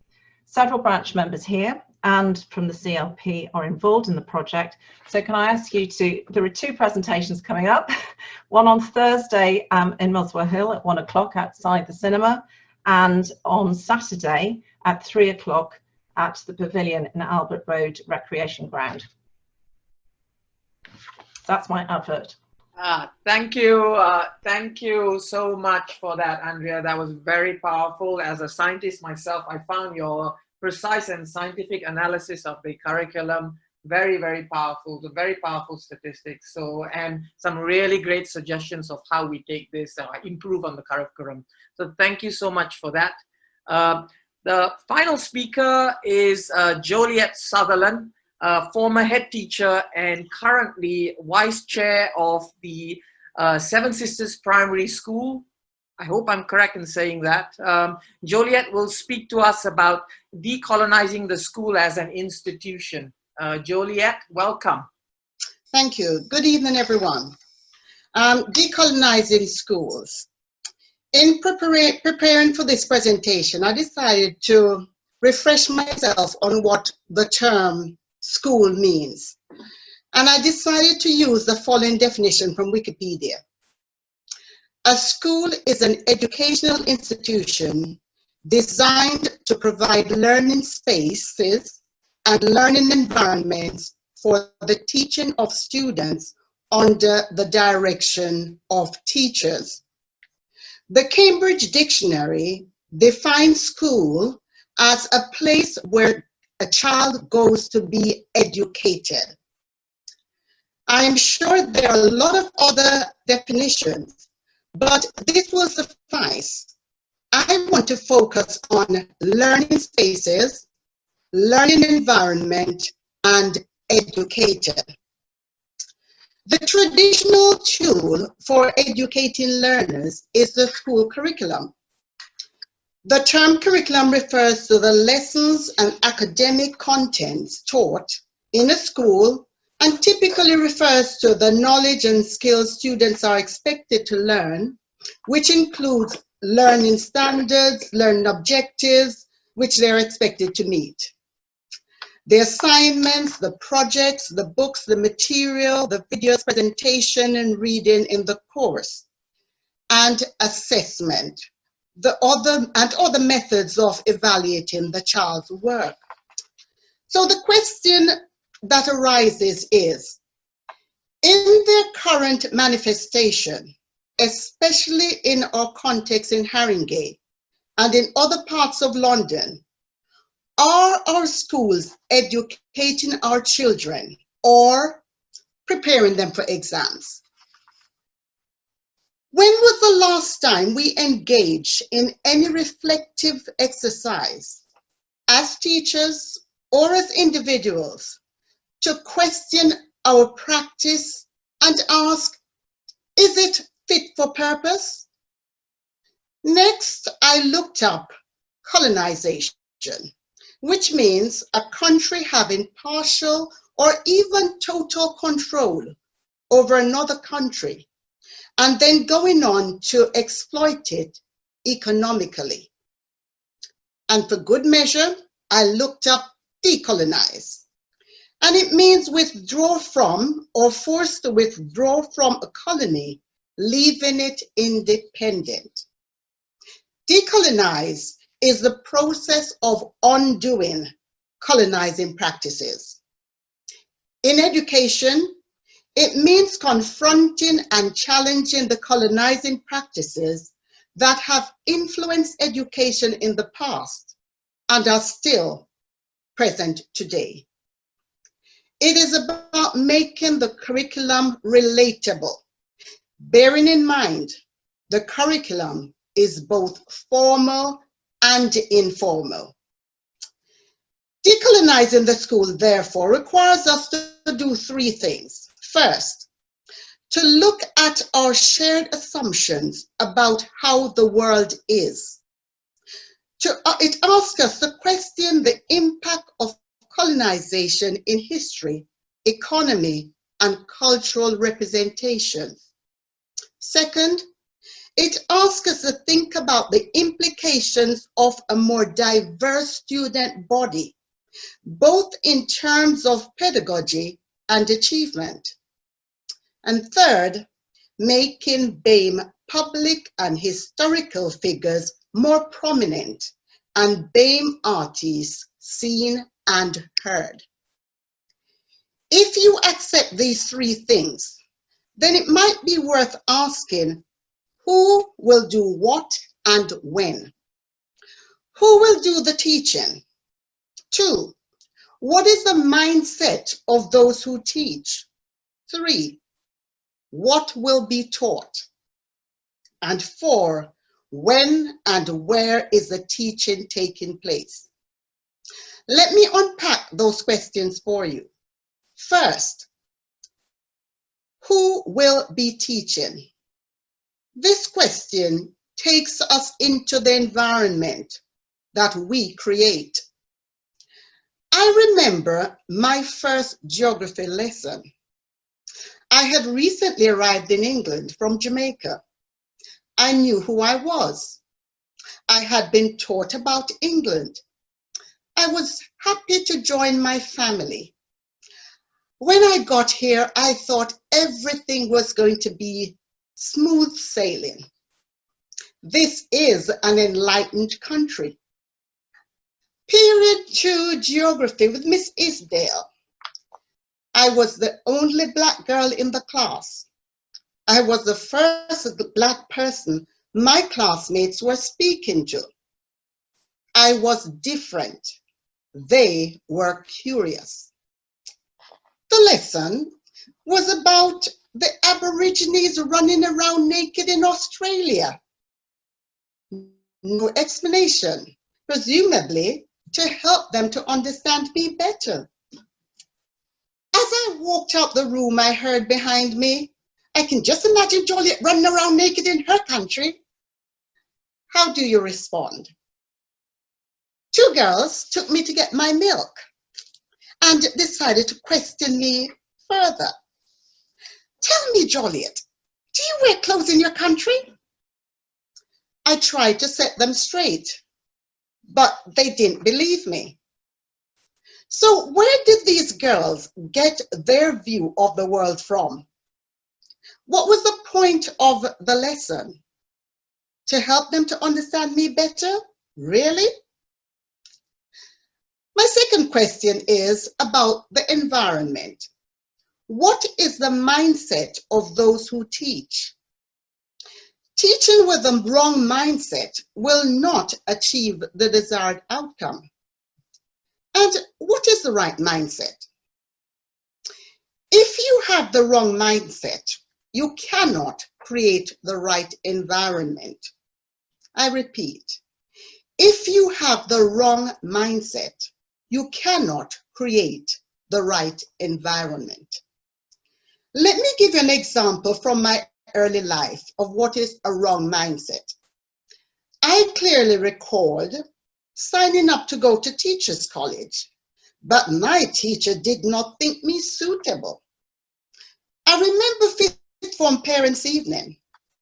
Several branch members here and from the CLP are involved in the project. So can I ask you to, there are two presentations coming up, one on Thursday in Muswell Hill at 1 o'clock outside the cinema, and on Saturday at 3 o'clock at the Pavilion in Albert Road Recreation Ground. That's my advert. Thank you so much for that, Andrea. That was very powerful. As a scientist myself, I found your precise and scientific analysis of the curriculum very, very powerful. The very powerful statistics. So, and some really great suggestions of how we take this, improve on the curriculum. So thank you so much for that. The final speaker is Joliette Sutherland, former head teacher and currently vice chair of the Seven Sisters Primary School. I hope I'm correct in saying that. Joliette will speak to us about decolonizing the school as an institution. Joliette, welcome. Thank you. Good evening, everyone. Decolonizing schools. In preparing for this presentation, I decided to refresh myself on what the term school means. And I decided to use the following definition from Wikipedia. A school is an educational institution designed to provide learning spaces and learning environments for the teaching of students under the direction of teachers. The Cambridge Dictionary defines school as a place where a child goes to be educated. I am sure there are a lot of other definitions, but this will suffice. I want to focus on learning spaces, learning environment, and educated. The traditional tool for educating learners is the school curriculum. The term curriculum refers to the lessons and academic contents taught in a school and typically refers to the knowledge and skills students are expected to learn, which includes learning standards, learning objectives, which they're expected to meet. The assignments, the projects, the books, the material, the videos, presentation, and reading in the course, and assessment, other methods of evaluating the child's work. So the question that arises is, in their current manifestation, especially in our context in Haringey and in other parts of London, are our schools educating our children or preparing them for exams? When was the last time we engaged in any reflective exercise as teachers or as individuals to question our practice and ask, is it fit for purpose? Next, I looked up colonization, which means a country having partial or even total control over another country and then going on to exploit it economically. And for good measure, I looked up decolonize. And it means withdraw from or forced to withdraw from a colony, leaving it independent. Decolonize is the process of undoing colonizing practices. In education, it means confronting and challenging the colonizing practices that have influenced education in the past and are still present today. It is about making the curriculum relatable, bearing in mind the curriculum is both formal and informal. Decolonizing the school, therefore, requires us to do three things. First, to look at our shared assumptions about how the world is. It asks us to question the impact of colonization in history, economy, and cultural representation. Second, it asks us to think about the implications of a more diverse student body both in terms of pedagogy and achievement. And third, making BAME public and historical figures more prominent and BAME artists seen and heard. If you accept these three things, then it might be worth asking who will do what and when. Who will do the teaching? 2, what is the mindset of those who teach? 3, what will be taught? And 4, when and where is the teaching taking place? Let me unpack those questions for you. First, who will be teaching? This question takes us into the environment that we create. I remember my first geography lesson. I had recently arrived in England from Jamaica. I knew who I was. I had been taught about England. I was happy to join my family. When I got here, I thought everything was going to be smooth sailing. This is an enlightened country. Period 2 geography with Miss Isdale. I was the only black girl in the class. I was the first black person my classmates were speaking to. I was different. They were curious. The lesson was about the Aborigines running around naked in Australia. No explanation, presumably to help them to understand me better. As I walked out the room, I heard behind me, I can just imagine Joliette running around naked in her country. How do you respond? 2 girls took me to get my milk and decided to question me further. Tell me, Joliette, do you wear clothes in your country? I tried to set them straight, but they didn't believe me. So where did these girls get their view of the world from? What was the point of the lesson? To help them to understand me better? Really? My second question is about the environment. What is the mindset of those who teach? Teaching with the wrong mindset will not achieve the desired outcome. And what is the right mindset? If you have the wrong mindset, you cannot create the right environment. I repeat, if you have the wrong mindset, you cannot create the right environment. Let me give you an example from my early life of what is a wrong mindset. I clearly recalled signing up to go to teachers' college, but my teacher did not think me suitable. I remember fifth form parents' evening.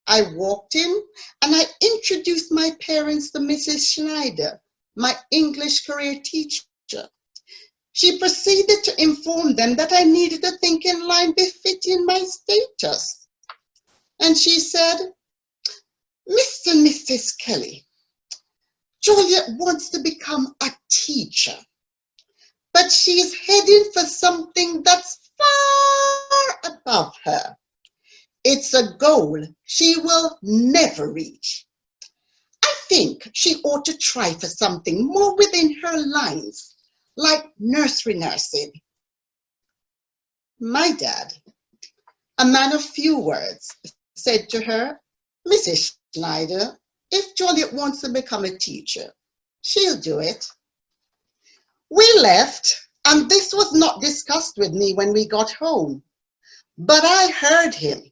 I walked in and I introduced my parents to Mrs. Schneider, my English career teacher. She proceeded to inform them that I needed a thinking line befitting my status. And she said, Mr. and Mrs. Kelly, Joliette wants to become a teacher, but she is heading for something that's far above her. It's a goal she will never reach. I think she ought to try for something more within her lines, like nursery nursing. My dad, a man of few words, said to her, Mrs. Schneider, if Joliette wants to become a teacher, she'll do it. We left, and this was not discussed with me when we got home, but I heard him.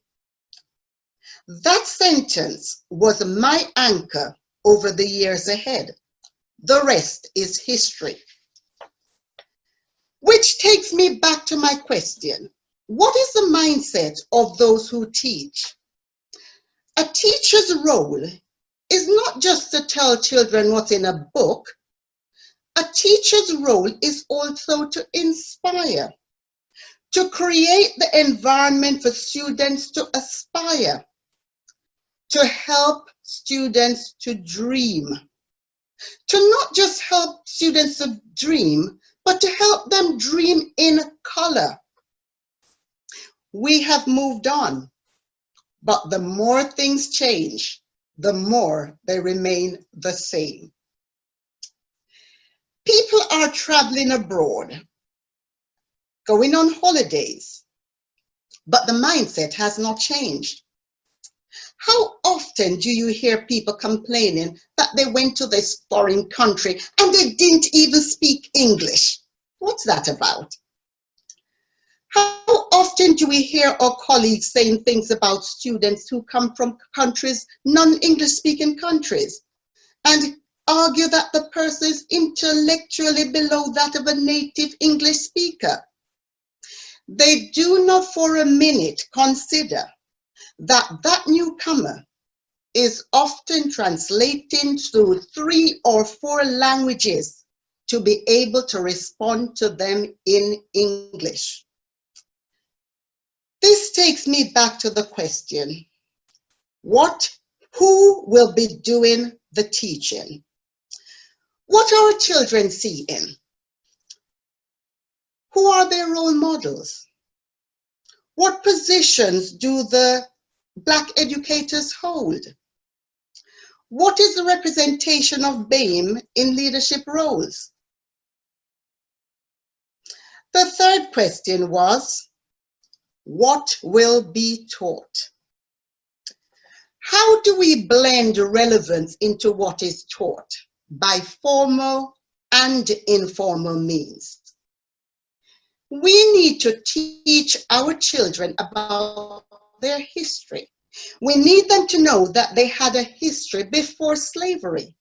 That sentence was my anchor over the years ahead. The rest is history. Which takes me back to my question. What is the mindset of those who teach? A teacher's role is not just to tell children what's in a book, A teacher's role is also to inspire, to create the environment for students to aspire, to help students to dream, to not just help students to dream, but to help them dream in color. We have moved on, but the more things change, the more they remain the same. People are traveling abroad, going on holidays, but the mindset has not changed. How often do you hear people complaining that they went to this foreign country and they didn't even speak English? What's that about? How often do we hear our colleagues saying things about students who come from countries, non-English speaking countries, and argue that the person is intellectually below that of a native English speaker? They do not for a minute consider that that newcomer is often translating through 3 or 4 languages to be able to respond to them in English. This takes me back to the question, who will be doing the teaching? What are our children seeing? Who are their role models? What positions do the Black educators hold? What is the representation of BAME in leadership roles? The third question was, what will be taught? How do we blend relevance into what is taught by formal and informal means? We need to teach our children about their history. We need them to know that they had a history before slavery.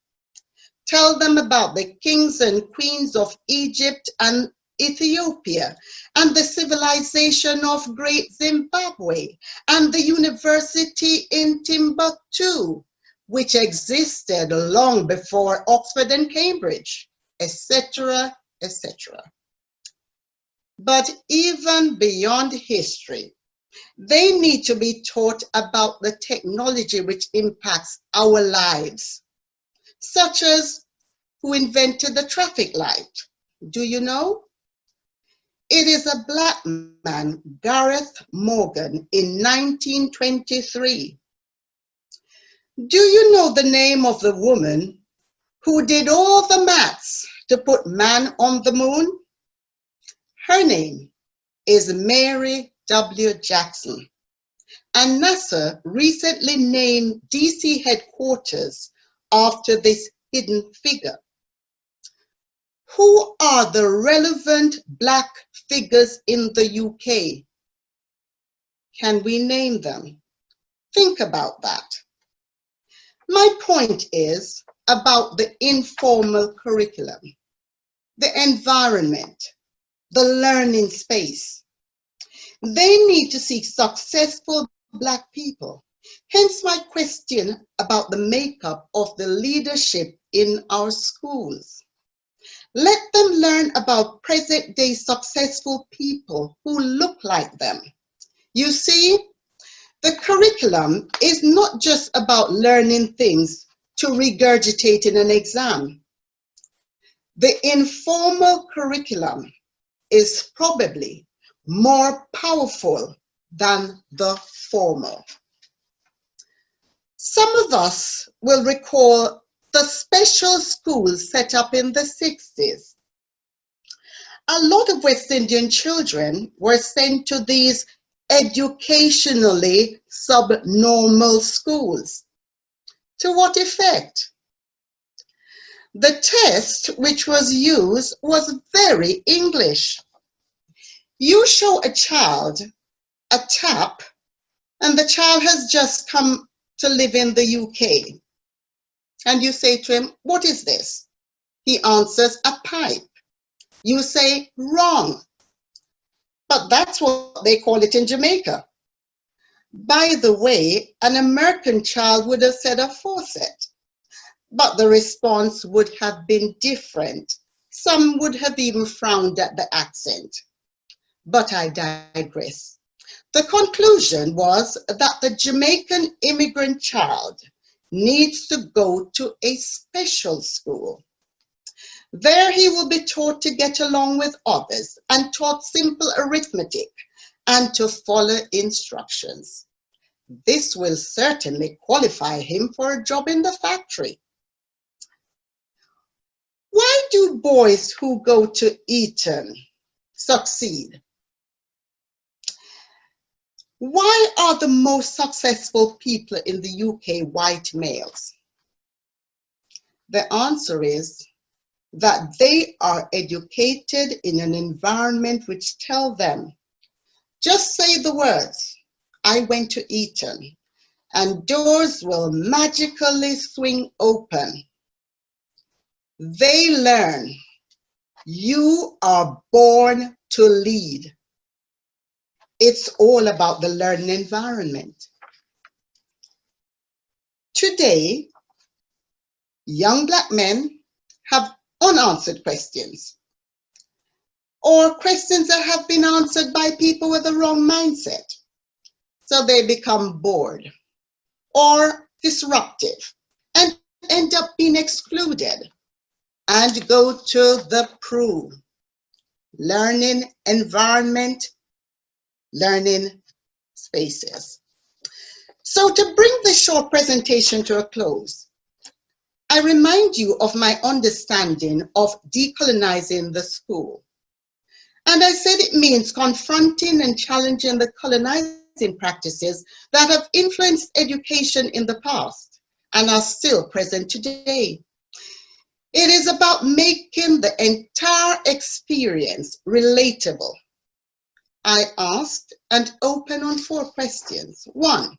Tell them about the kings and queens of Egypt and Ethiopia, and the civilization of Great Zimbabwe, and the university in Timbuktu, which existed long before Oxford and Cambridge, etc., etc. But even beyond history, they need to be taught about the technology which impacts our lives, such as who invented the traffic light. Do you know? It is a Black man, Gareth Morgan, in 1923. Do you know the name of the woman who did all the maths to put man on the moon? Her name is Mary W. Jackson, and NASA recently named DC headquarters after this hidden figure. Who are the relevant Black figures in the UK? Can we name them? Think about that. My point is about the informal curriculum, the environment, the learning space. They need to see successful Black people. Hence my question about the makeup of the leadership in our schools. Let them learn about present day successful people who look like them. You see, the curriculum is not just about learning things to regurgitate in an exam. The informal curriculum is probably more powerful than the formal. Some of us will recall the special schools set up in the 60s. A lot of West Indian children were sent to these educationally subnormal schools. To what effect? The test which was used was very English. You show a child a tap, and the child has just come to live in the UK. And you say to him, what is this? He answers, a pipe. You say, wrong. But that's what they call it in Jamaica. By the way, an American child would have said a faucet, but the response would have been different Some would have even frowned at the accent. But I digress. The conclusion was that the Jamaican immigrant child needs to go to a special school. There he will be taught to get along with others and taught simple arithmetic and to follow instructions. This will certainly qualify him for a job in the factory. Why do boys who go to Eton succeed? Why are the most successful people in the UK white males? The answer is that they are educated in an environment which tells them, just say the words, I went to Eton, and doors will magically swing open. They learn, you are born to lead. It's all about the learning environment. Today, young black men have unanswered questions, or questions that have been answered by people with the wrong mindset. So they become bored or disruptive and end up being excluded and go to the PRU, learning environment, learning spaces. So to bring this short presentation to a close, I remind you of my understanding of decolonizing the school. And I said it means confronting and challenging the colonizing practices that have influenced education in the past and are still present today. It is about making the entire experience relatable. I asked and opened on 4 questions. 1,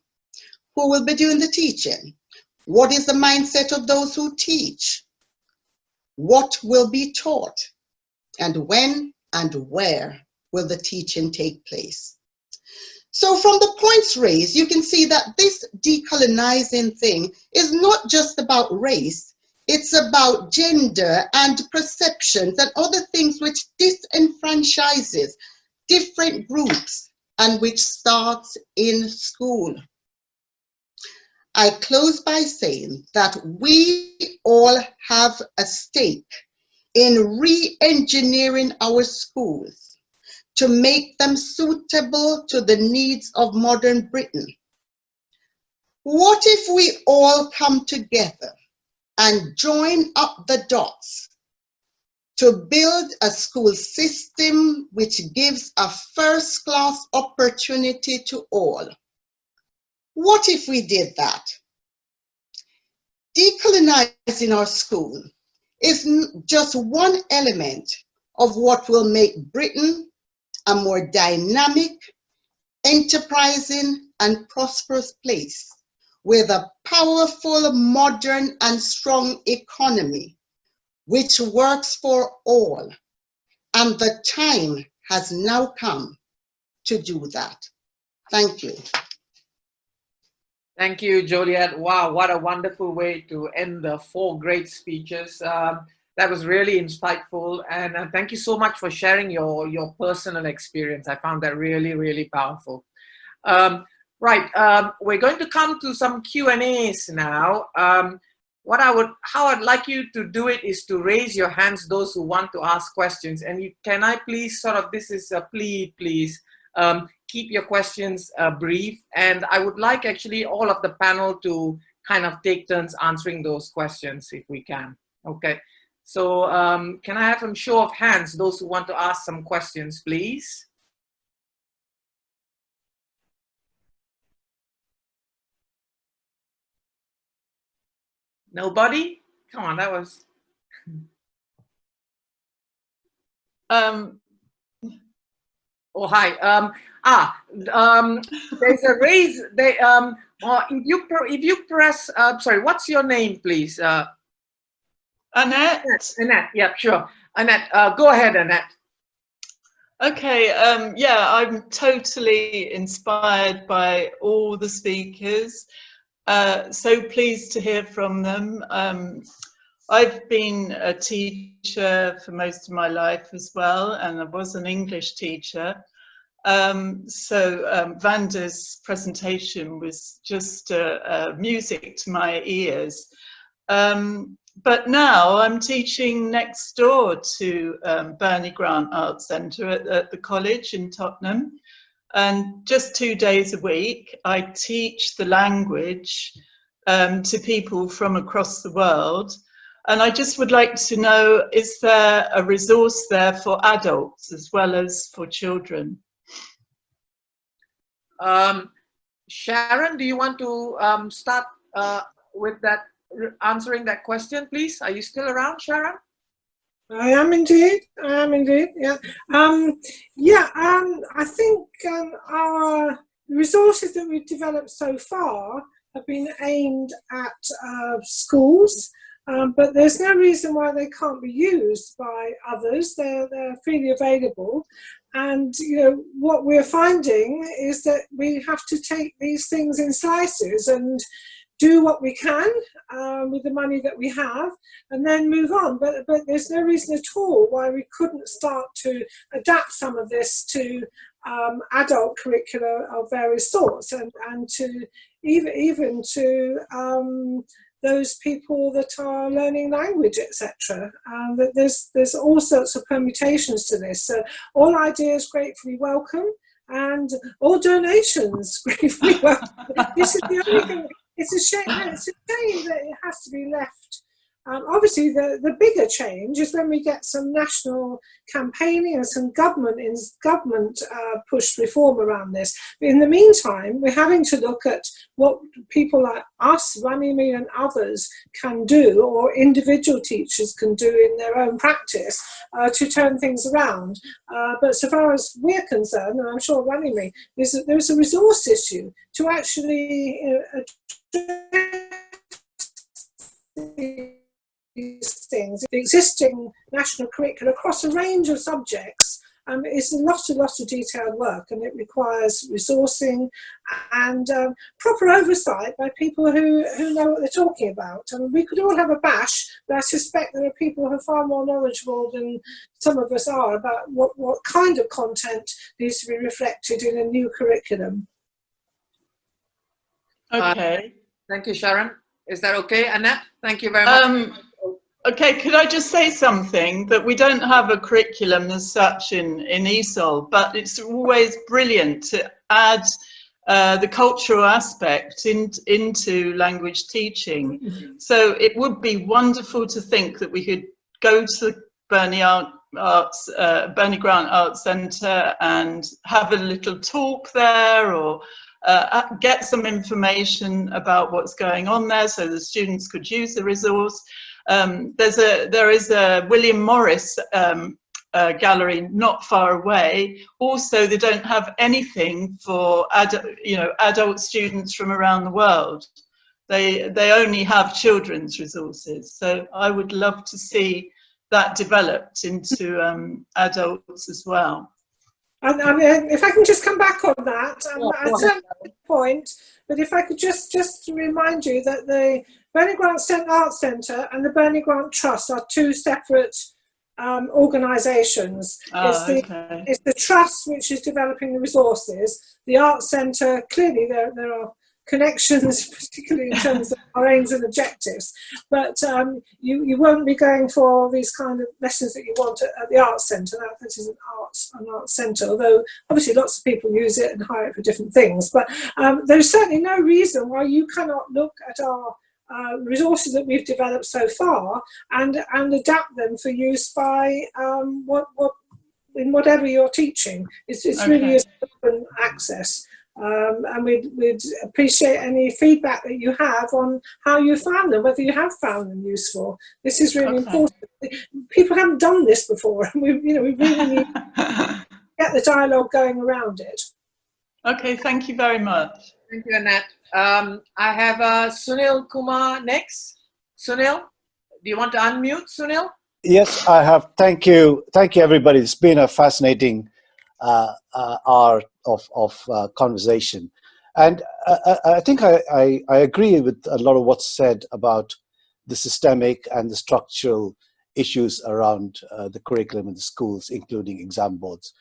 who will be doing the teaching? What is the mindset of those who teach? What will be taught? And when and where will the teaching take place? So from the points raised, you can see that this decolonizing thing is not just about race, it's about gender and perceptions and other things which disenfranchises different groups and which starts in school. I close by saying that we all have a stake in re-engineering our schools to make them suitable to the needs of modern Britain. What if we all come together and join up the dots to build a school system which gives a first-class opportunity to all? What if we did that? Decolonizing our school is just one element of what will make Britain a more dynamic, enterprising, and prosperous place with a powerful, modern, and strong economy which works for all. And the time has now come to do that. Thank you. Thank you, Joliette. Wow, what a wonderful way to end the 4 great speeches. That was really insightful. And thank you so much for sharing your personal experience. I found that really, really powerful. We're going to come to some Q&As now. How I'd like you to do it is to raise your hands, those who want to ask questions. And can I please this is a plea, please. Keep your questions brief, and I would like actually all of the panel to kind of take turns answering those questions if we can. Okay, so can I have a show of hands, those who want to ask some questions, please? Nobody? Come on, that was... Oh, hi. There's a raise. If you press, sorry, what's your name, please? Annette. Annette, yeah, sure. Annette, go ahead, Annette. Okay, yeah, I'm totally inspired by all the speakers. So pleased to hear from them. I've been a teacher for most of my life as well, and I was an English teacher. Venda's presentation was just music to my ears. But now I'm teaching next door to Bernie Grant Arts Centre at the college in Tottenham. And just 2 days a week, I teach the language to people from across the world. And I just would like to know, is there a resource there for adults as well as for children? Sharon, do you want to start with that, answering that question, please? Are you still around, Sharon? I am indeed. I am indeed. Yeah. I think our resources that we've developed so far have been aimed at schools, but there's no reason why they can't be used by others. They're freely available. And what we're finding is that we have to take these things in slices and do what we can with the money that we have, and then move on. But there's no reason at all why we couldn't start to adapt some of this to adult curricula of various sorts, and to even to those people that are learning language, etc. There's all sorts of permutations to this. So all ideas gratefully welcome, and all donations gratefully welcome. This is the only thing. It's a shame that it has to be left. Obviously, the bigger change is when we get some national campaigning and some government pushed reform around this. But in the meantime, we're having to look at what people like us, Runnymede and others can do, or individual teachers can do in their own practice to turn things around. But so far as we're concerned, and I'm sure Runnymede, there's a resource issue to actually these things. The existing national curriculum across a range of subjects is a lot of detailed work, and it requires resourcing and proper oversight by people who know what they're talking about. I mean, we could all have a bash, but I suspect there are people who are far more knowledgeable than some of us are about what kind of content needs to be reflected in a new curriculum. Okay. Thank you, Sharon. Is that okay, Annette? Thank you very much. Okay, could I just say something, that we don't have a curriculum as such in ESOL, but it's always brilliant to add the cultural aspect into language teaching. Mm-hmm. So it would be wonderful to think that we could go to Bernie Grant Arts Centre and have a little talk there, or get some information about what's going on there so the students could use the resource. There is a William Morris gallery not far away. Also, they don't have anything for adult students from around the world. They only have children's resources. So I would love to see that developed into adults as well. And I mean, if I can just come back on that, at some point, but if I could just remind you that the Bernie Grant Arts Centre and the Bernie Grant Trust are two separate organisations. It's the Trust which is developing the resources. The Arts Centre, clearly there are connections, particularly in terms of our aims and objectives, but you won't be going for these kind of lessons that you want at the Arts Centre. That is an arts centre, although obviously lots of people use it and hire it for different things. But there's certainly no reason why you cannot look at our resources that we've developed so far and adapt them for use by in whatever you're teaching. It's really open access. And we'd appreciate any feedback that you have on how you found them, whether you have found them useful. This is really important. People haven't done this before, and we really need to get the dialogue going around it. Okay, thank you very much. Thank you, Annette. I have Sunil Kumar next. Sunil, do you want to unmute, Sunil? Yes, I have. Thank you. Thank you, everybody. It's been a fascinating hour of conversation. And I think I agree with a lot of what's said about the systemic and the structural issues around the curriculum in the schools, including exam boards.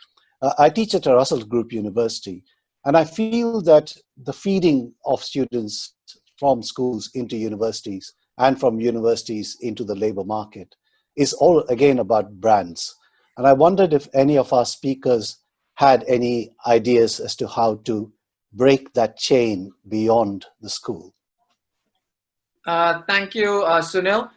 I teach at a Russell Group University, and I feel that the feeding of students from schools into universities and from universities into the labor market is all again about brands. And I wondered if any of our speakers had any ideas as to how to break that chain beyond the school. Thank you, Sunil.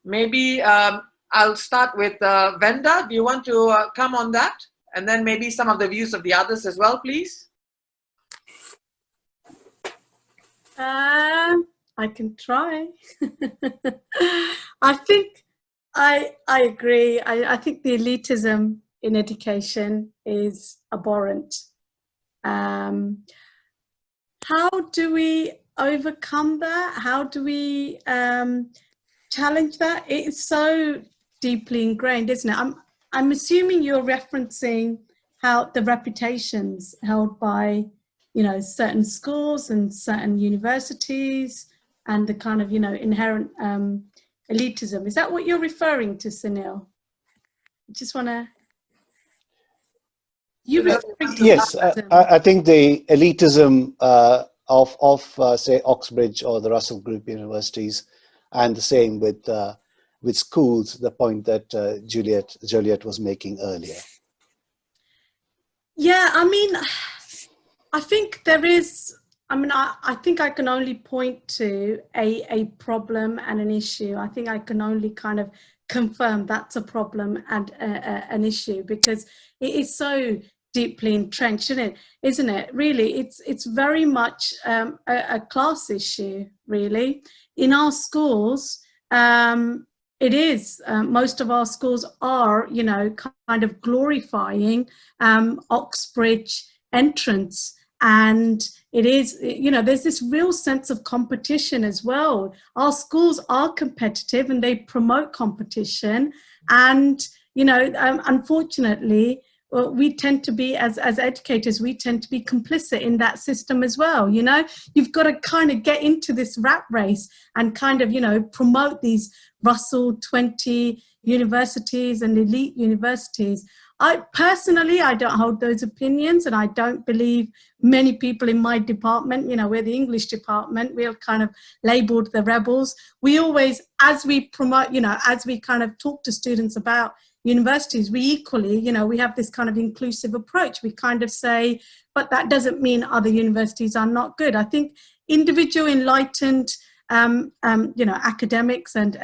Maybe I'll start with Venda. Do you want to come on that? And then maybe some of the views of the others as well, please. I can try. I think I agree. I think the elitism in education is abhorrent. How do we overcome that? How do we challenge that? It's so deeply ingrained, isn't it? I'm assuming you're referencing how the reputations held by, you know, certain schools and certain universities and the kind of, you know, inherent elitism. Is that what you're referring to, Sunil? I just want to... Yes, I think the elitism of say Oxbridge or the Russell Group universities, and the same with schools, the point that Joliette was making earlier. Yeah, I mean, I think there is, I mean, I think I can only point to a problem and an issue. I think I can only kind of confirm that's a problem and an issue, because it is so deeply entrenched in it, isn't it? Really, it's very much a class issue, really. In our schools, it is, most of our schools are, you know, kind of glorifying Oxbridge entrance. And it is, you know, there's this real sense of competition as well. Our schools are competitive and they promote competition. And, you know, unfortunately, we tend to be, as educators, we tend to be complicit in that system as well. You know, you've got to kind of get into this rat race and kind of, you know, promote these Russell 20 universities and elite universities. I personally don't hold those opinions, and I don't believe many people in my department, you know, we're the English department, we're kind of labeled the rebels. We always, as we promote, you know, as we kind of talk to students about universities, we equally, you know, we have this kind of inclusive approach. We kind of say, but that doesn't mean other universities are not good. I think individual enlightened, you know, academics and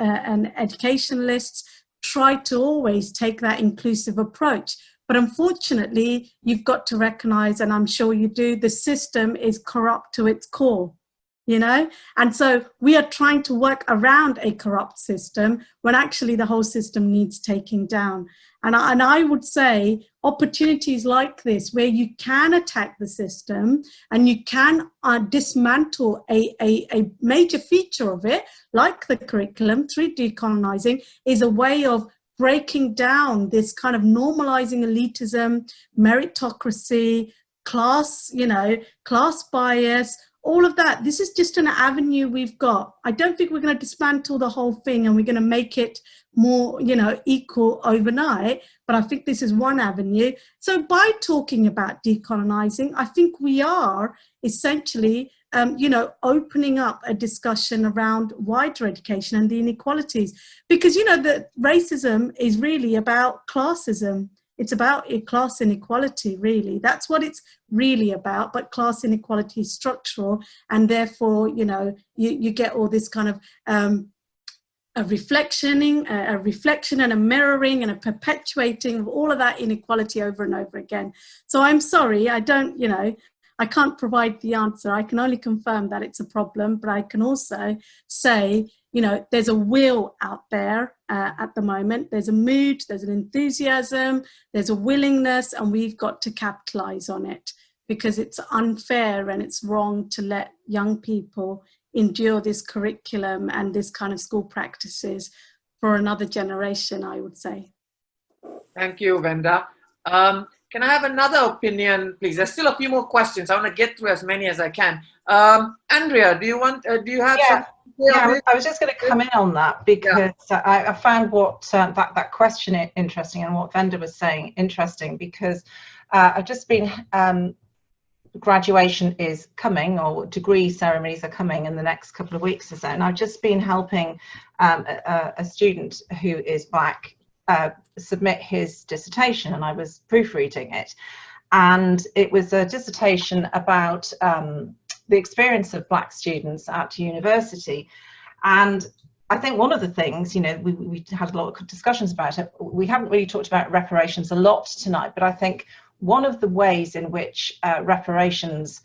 educationalists try to always take that inclusive approach. But unfortunately, you've got to recognize, and I'm sure you do, the system is corrupt to its core. You know, and so we are trying to work around a corrupt system when actually the whole system needs taking down. And I would say opportunities like this, where you can attack the system and you can dismantle a major feature of it, like the curriculum through decolonizing, is a way of breaking down this kind of normalizing elitism, meritocracy, class, you know, class bias, all of that. This is just an avenue we've got. I don't think we're going to dismantle the whole thing and we're going to make it more, you know, equal overnight, but I think this is one avenue. So by talking about decolonizing, I think we are essentially, you know, opening up a discussion around wider education and the inequalities, because, you know, the racism is really about classism. It's about class inequality, really. That's what it's really about, but class inequality is structural, and therefore, you know, you get all this kind of a reflection and a mirroring and a perpetuating of all of that inequality over and over again. So I'm sorry, I don't, you know, I can't provide the answer. I can only confirm that it's a problem, but I can also say, you know, there's a will out there at the moment. There's a mood, there's an enthusiasm, there's a willingness, and we've got to capitalize on it, because it's unfair and it's wrong to let young people endure this curriculum and this kind of school practices for another generation, I would say. Thank you, Venda. Can I have another opinion, please? There's still a few more questions. I want to get through as many as I can. Andrea, do you have some? Yeah, I was just going to come in on that because I found what that question interesting, and what Venda was saying interesting, because I've just been graduation is coming, or degree ceremonies are coming in the next couple of weeks or so, and I've just been helping a student who is Black submit his dissertation, and I was proofreading it, and it was a dissertation about the experience of Black students at university. And I think one of the things, you know, we had a lot of discussions about it. We haven't really talked about reparations a lot tonight, but I think one of the ways in which reparations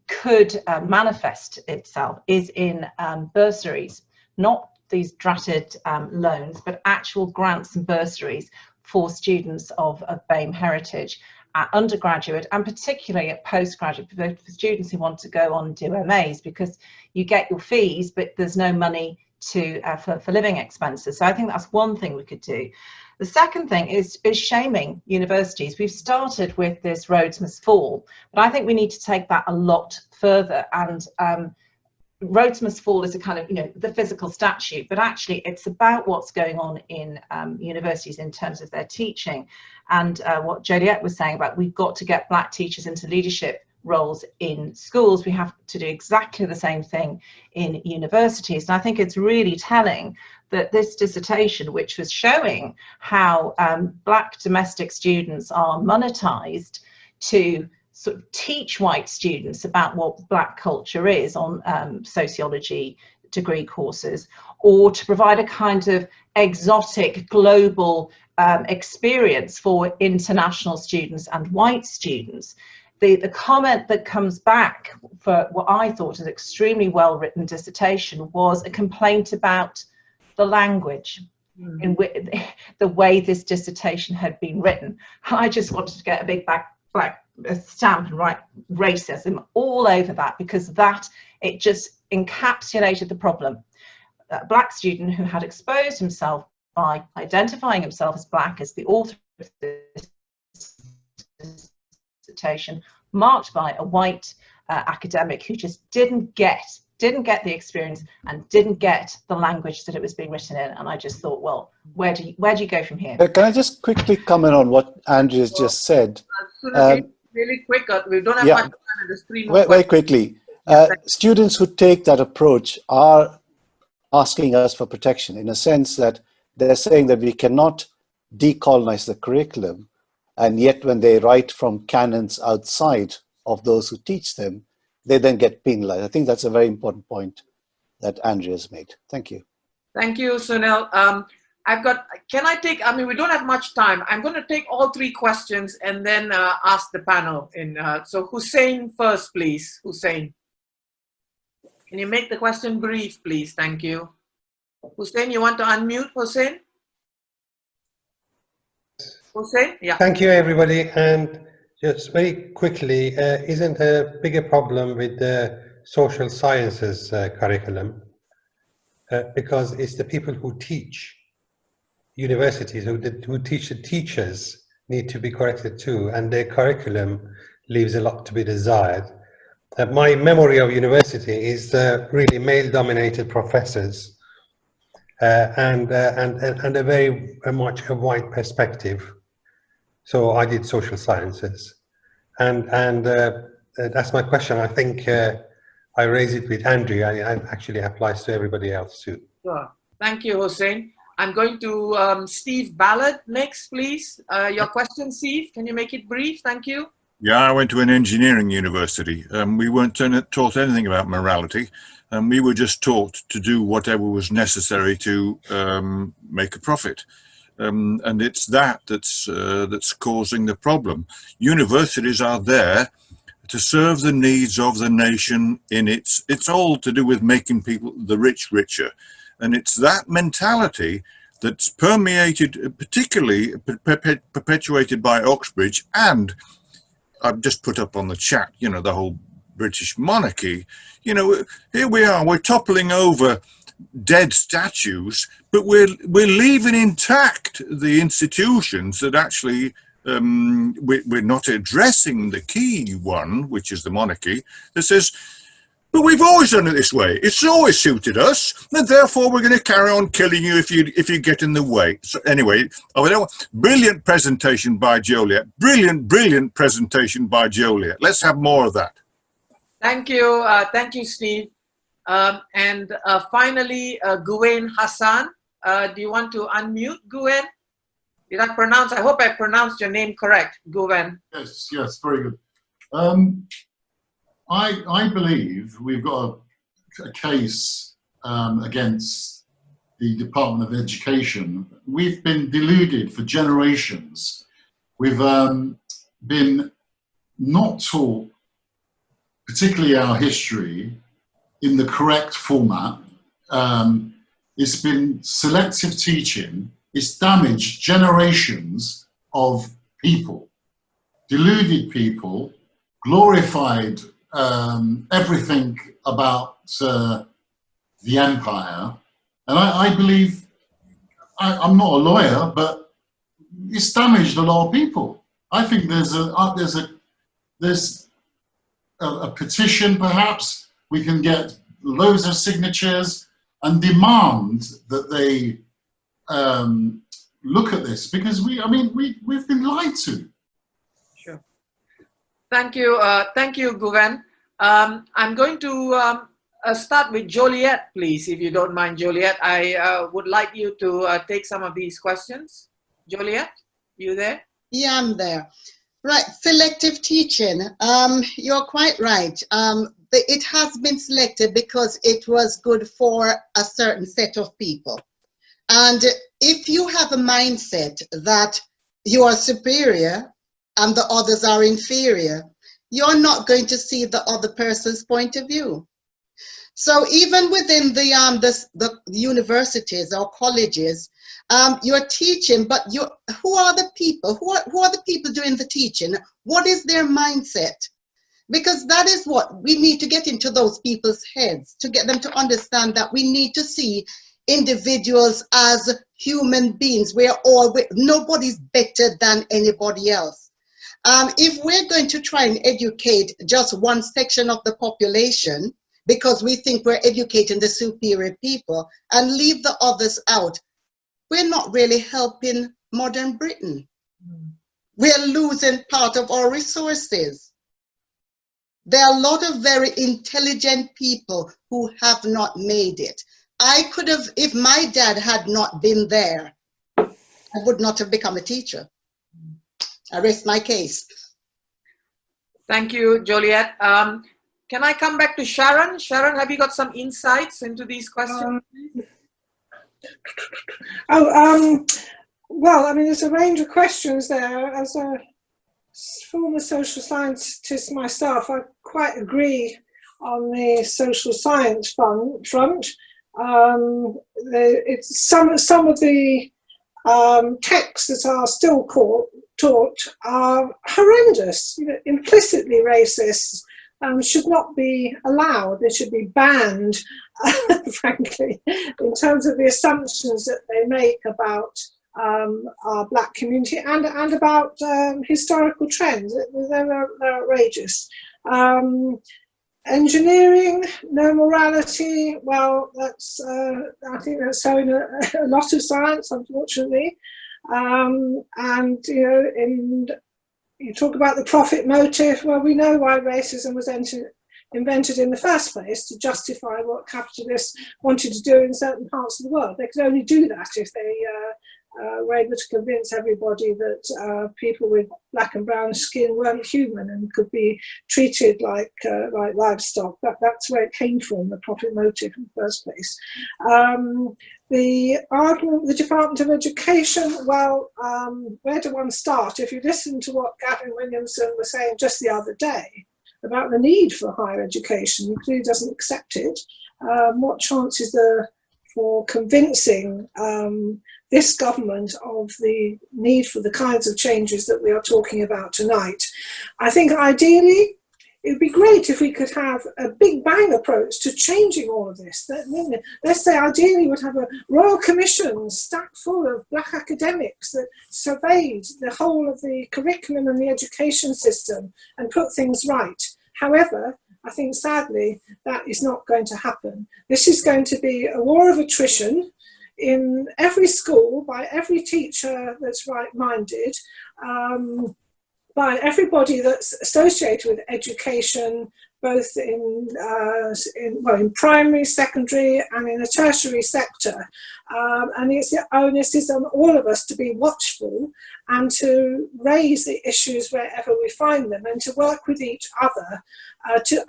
could manifest itself is in bursaries, not these dratted loans, but actual grants and bursaries for students of BAME heritage at undergraduate, and particularly at postgraduate, for students who want to go on and do MAs, because you get your fees, but there's no money to for living expenses. So I think that's one thing we could do. The second thing is shaming universities. We've started with this Roads Must Fall, but I think we need to take that a lot further. And Roads Must Fall is a kind of, you know, the physical statute, but actually it's about what's going on in universities in terms of their teaching. And what Joliette was saying about, we've got to get Black teachers into leadership roles in schools. We have to do exactly the same thing in universities. And I think it's really telling that this dissertation, which was showing how Black domestic students are monetized to sort of teach white students about what Black culture is on sociology degree courses, or to provide a kind of exotic global experience for international students and white students. The comment that comes back for what I thought was an extremely well written dissertation was a complaint about the language in the way this dissertation had been written. I just wanted to get a big black stamp and write racism all over that, because that, it just encapsulated the problem. A Black student who had exposed himself by identifying himself as Black, as the author of this dissertation, marked by a white academic who just didn't get the experience and didn't get the language that it was being written in. And I just thought, well, where do you go from here? Can I just quickly comment on what Andrea just said? Really quick, we don't have much time, and there's 3 more very quickly. Students who take that approach are asking us for protection, in a sense that they're saying that we cannot decolonize the curriculum, and yet when they write from canons outside of those who teach them, they then get penalized. I think that's a very important point that Andrea's made. Thank you. Thank you, Sunil. Can I take, I mean, we don't have much time. I'm going to take all 3 questions and then ask the panel. So Hussein first, please. Hussein. Can you make the question brief, please? Thank you. Hussein, you want to unmute, Hussein? Hussein? Yeah. Thank you, everybody. And just very quickly, isn't a bigger problem with the social sciences curriculum? Because it's the people who teach universities, who teach the teachers, need to be corrected too, and their curriculum leaves a lot to be desired. My memory of university is really male-dominated professors and a very much a white perspective. So I did social sciences, and that's my question. I think I raised it with Andrea, and it actually applies to everybody else too. Sure. Thank you, Hussein. I'm going to Steve Ballard next, please. Your question, Steve, can you make it brief? Thank you. Yeah, I went to an engineering university. We weren't taught anything about morality. We were just taught to do whatever was necessary to make a profit. And it's that's causing the problem. Universities are there to serve the needs of the nation. It's all to do with making people, the rich, richer. And it's that mentality that's permeated, particularly perpetuated by Oxbridge, and I've just put up on the chat, you know, the whole British monarchy. You know, here we are, we're toppling over dead statues, but we're leaving intact the institutions that actually we're not addressing the key one, which is the monarchy, that says But we've always done it this way. It's always suited us, and therefore we're going to carry on killing you if you get in the way. So anyway, brilliant presentation by Joliette. Brilliant presentation by Joliette. Let's have more of that. Thank you, Steve. And finally, Guwen Hassan. Do you want to unmute, Guwen? Did I pronounce? I hope I pronounced your name correct, Guwen. Yes, very good. I believe we've got a case against the Department of Education. We've been deluded for generations. We've been not taught, particularly our history, in the correct format. It's been selective teaching. It's damaged generations of people, deluded people, glorified everything about the empire. And I believe, I'm not a lawyer, but it's damaged a lot of people. I think there's a petition, perhaps. We can get loads of signatures and demand that they look at this, because we've been lied to. Sure. Thank you, Guwen. I'm going to start with Joliette, please, if you don't mind, Joliette. I would like you to take some of these questions. Joliette, you there? Yeah, I'm there. Right, selective teaching. You're quite right. It has been selected because it was good for a certain set of people. And if you have a mindset that you are superior and the others are inferior, you're not going to see the other person's point of view. So even within the universities or colleges, you're teaching, but who are the people? Who are the people doing the teaching? What is their mindset? Because that is what we need to get into those people's heads, to get them to understand that we need to see individuals as human beings. Nobody's better than anybody else. If we're going to try and educate just one section of the population because we think we're educating the superior people and leave the others out, we're not really helping modern Britain. We're losing part of our resources. There are a lot of very intelligent people who have not made it. I could have, if my dad had not been there, I would not have become a teacher. I rest my case. Thank you, Joliette. Can I come back to Sharon? Sharon, have you got some insights into these questions? Well, I mean, there's a range of questions there. As a former social scientist myself, I quite agree on the social science front. It's some of the texts that are still taught are horrendous, implicitly racist. Should not be allowed. They should be banned, frankly, in terms of the assumptions that they make about our black community and about historical trends. They're outrageous. Engineering, no morality. Well, that's I think that's so in a lot of science, unfortunately. And you talk about the profit motive. Well, we know why racism was invented in the first place, to justify what capitalists wanted to do in certain parts of the world. They could only do that if they were able to convince everybody that people with black and brown skin weren't human and could be treated like livestock. That's where it came from, the profit motive in the first place. The argument with the Department of Education, well, where do one start? If you listen to what Gavin Williamson was saying just the other day about the need for higher education, he clearly doesn't accept it. What chance is there for convincing this government of the need for the kinds of changes that we are talking about tonight? I think ideally it would be great if we could have a big bang approach to changing all of this. Let's say ideally we'd have a royal commission stacked full of black academics that surveyed the whole of the curriculum and the education system and put things right. However, I think sadly that is not going to happen. This is going to be a war of attrition in every school, by every teacher that's right-minded, by everybody that's associated with education, both in primary, secondary, and in the tertiary sector. And the onus is on all of us to be watchful and to raise the issues wherever we find them, and to work with each other to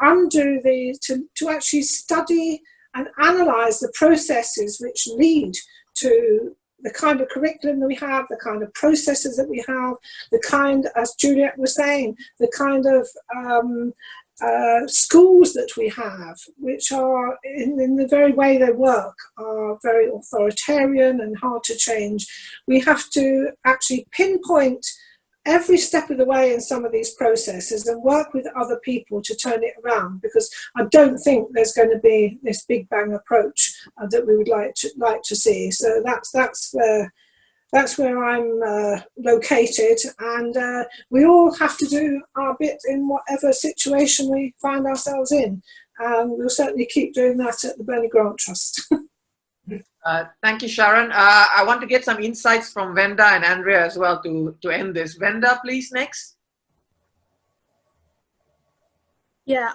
actually study and analyse the processes which lead to the kind of curriculum that we have, the kind of processes that we have, the kind, as Joliette was saying, the kind of schools that we have, which are, in the very way they work, are very authoritarian and hard to change. We have to actually pinpoint every step of the way in some of these processes and work with other people to turn it around, because I don't think there's going to be this big bang approach that we would like to see. So that's where I'm located, and we all have to do our bit in whatever situation we find ourselves in, and we'll certainly keep doing that at the Bernie Grant Trust. Thank you, Sharon. I want to get some insights from Venda and Andrea as well to end this. Venda, please, next. Yeah,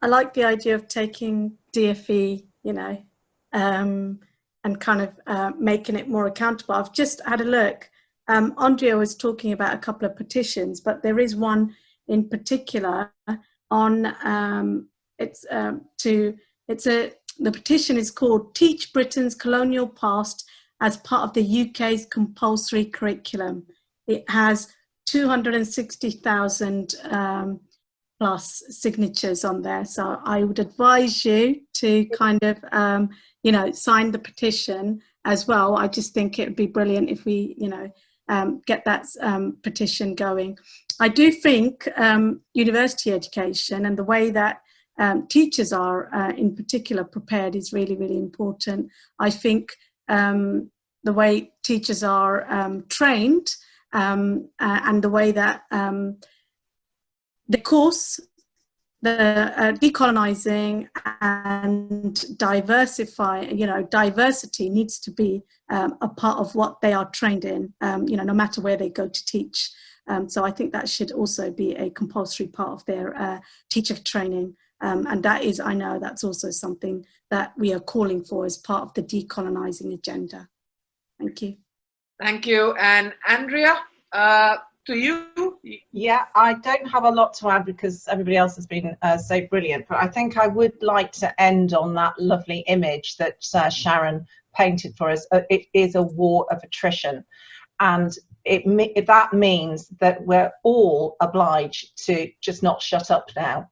I like the idea of taking DFE, and kind of making it more accountable. I've just had a look. Andrea was talking about a couple of petitions, but there is one in particular on, the petition is called Teach Britain's Colonial Past as part of the UK's compulsory curriculum. It has 260,000 plus signatures on there. So I would advise you to kind of, sign the petition as well. I just think it would be brilliant if we, get that petition going. I do think university education and the way that teachers are in particular prepared is really, really important. I think the way teachers are trained and the way that the course, the decolonising and diversity needs to be a part of what they are trained in, no matter where they go to teach. So I think that should also be a compulsory part of their teacher training. And that is, I know that's also something that we are calling for as part of the decolonising agenda. Thank you. Thank you. And Andrea, to you. Yeah, I don't have a lot to add because everybody else has been so brilliant, but I think I would like to end on that lovely image that Sharon painted for us. It is a war of attrition, and that means that we're all obliged to just not shut up now.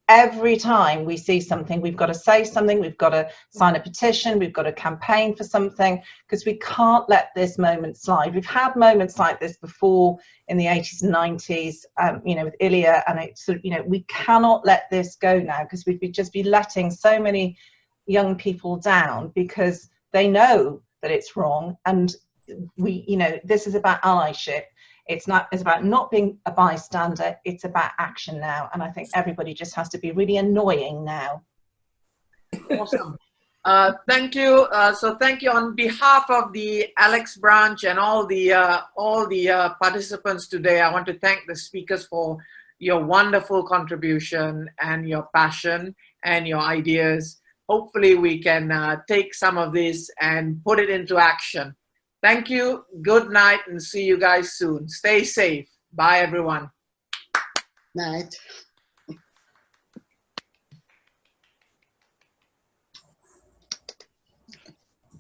Every time we see something, we've got to say something, we've got to sign a petition, we've got to campaign for something, because we can't let this moment slide. We've had moments like this before in the 80s and 90s, with Ilya, and it's sort of, we cannot let this go now, because we'd just be letting so many young people down because they know that it's wrong. And this is about allyship. It's about not being a bystander, it's about action now. And I think everybody just has to be really annoying now. Awesome. Thank you. So thank you on behalf of the Alex branch and all the participants today. I want to thank the speakers for your wonderful contribution and your passion and your ideas. Hopefully we can take some of this and put it into action. Thank you. Good night and see you guys soon. Stay safe. Bye, everyone. Night.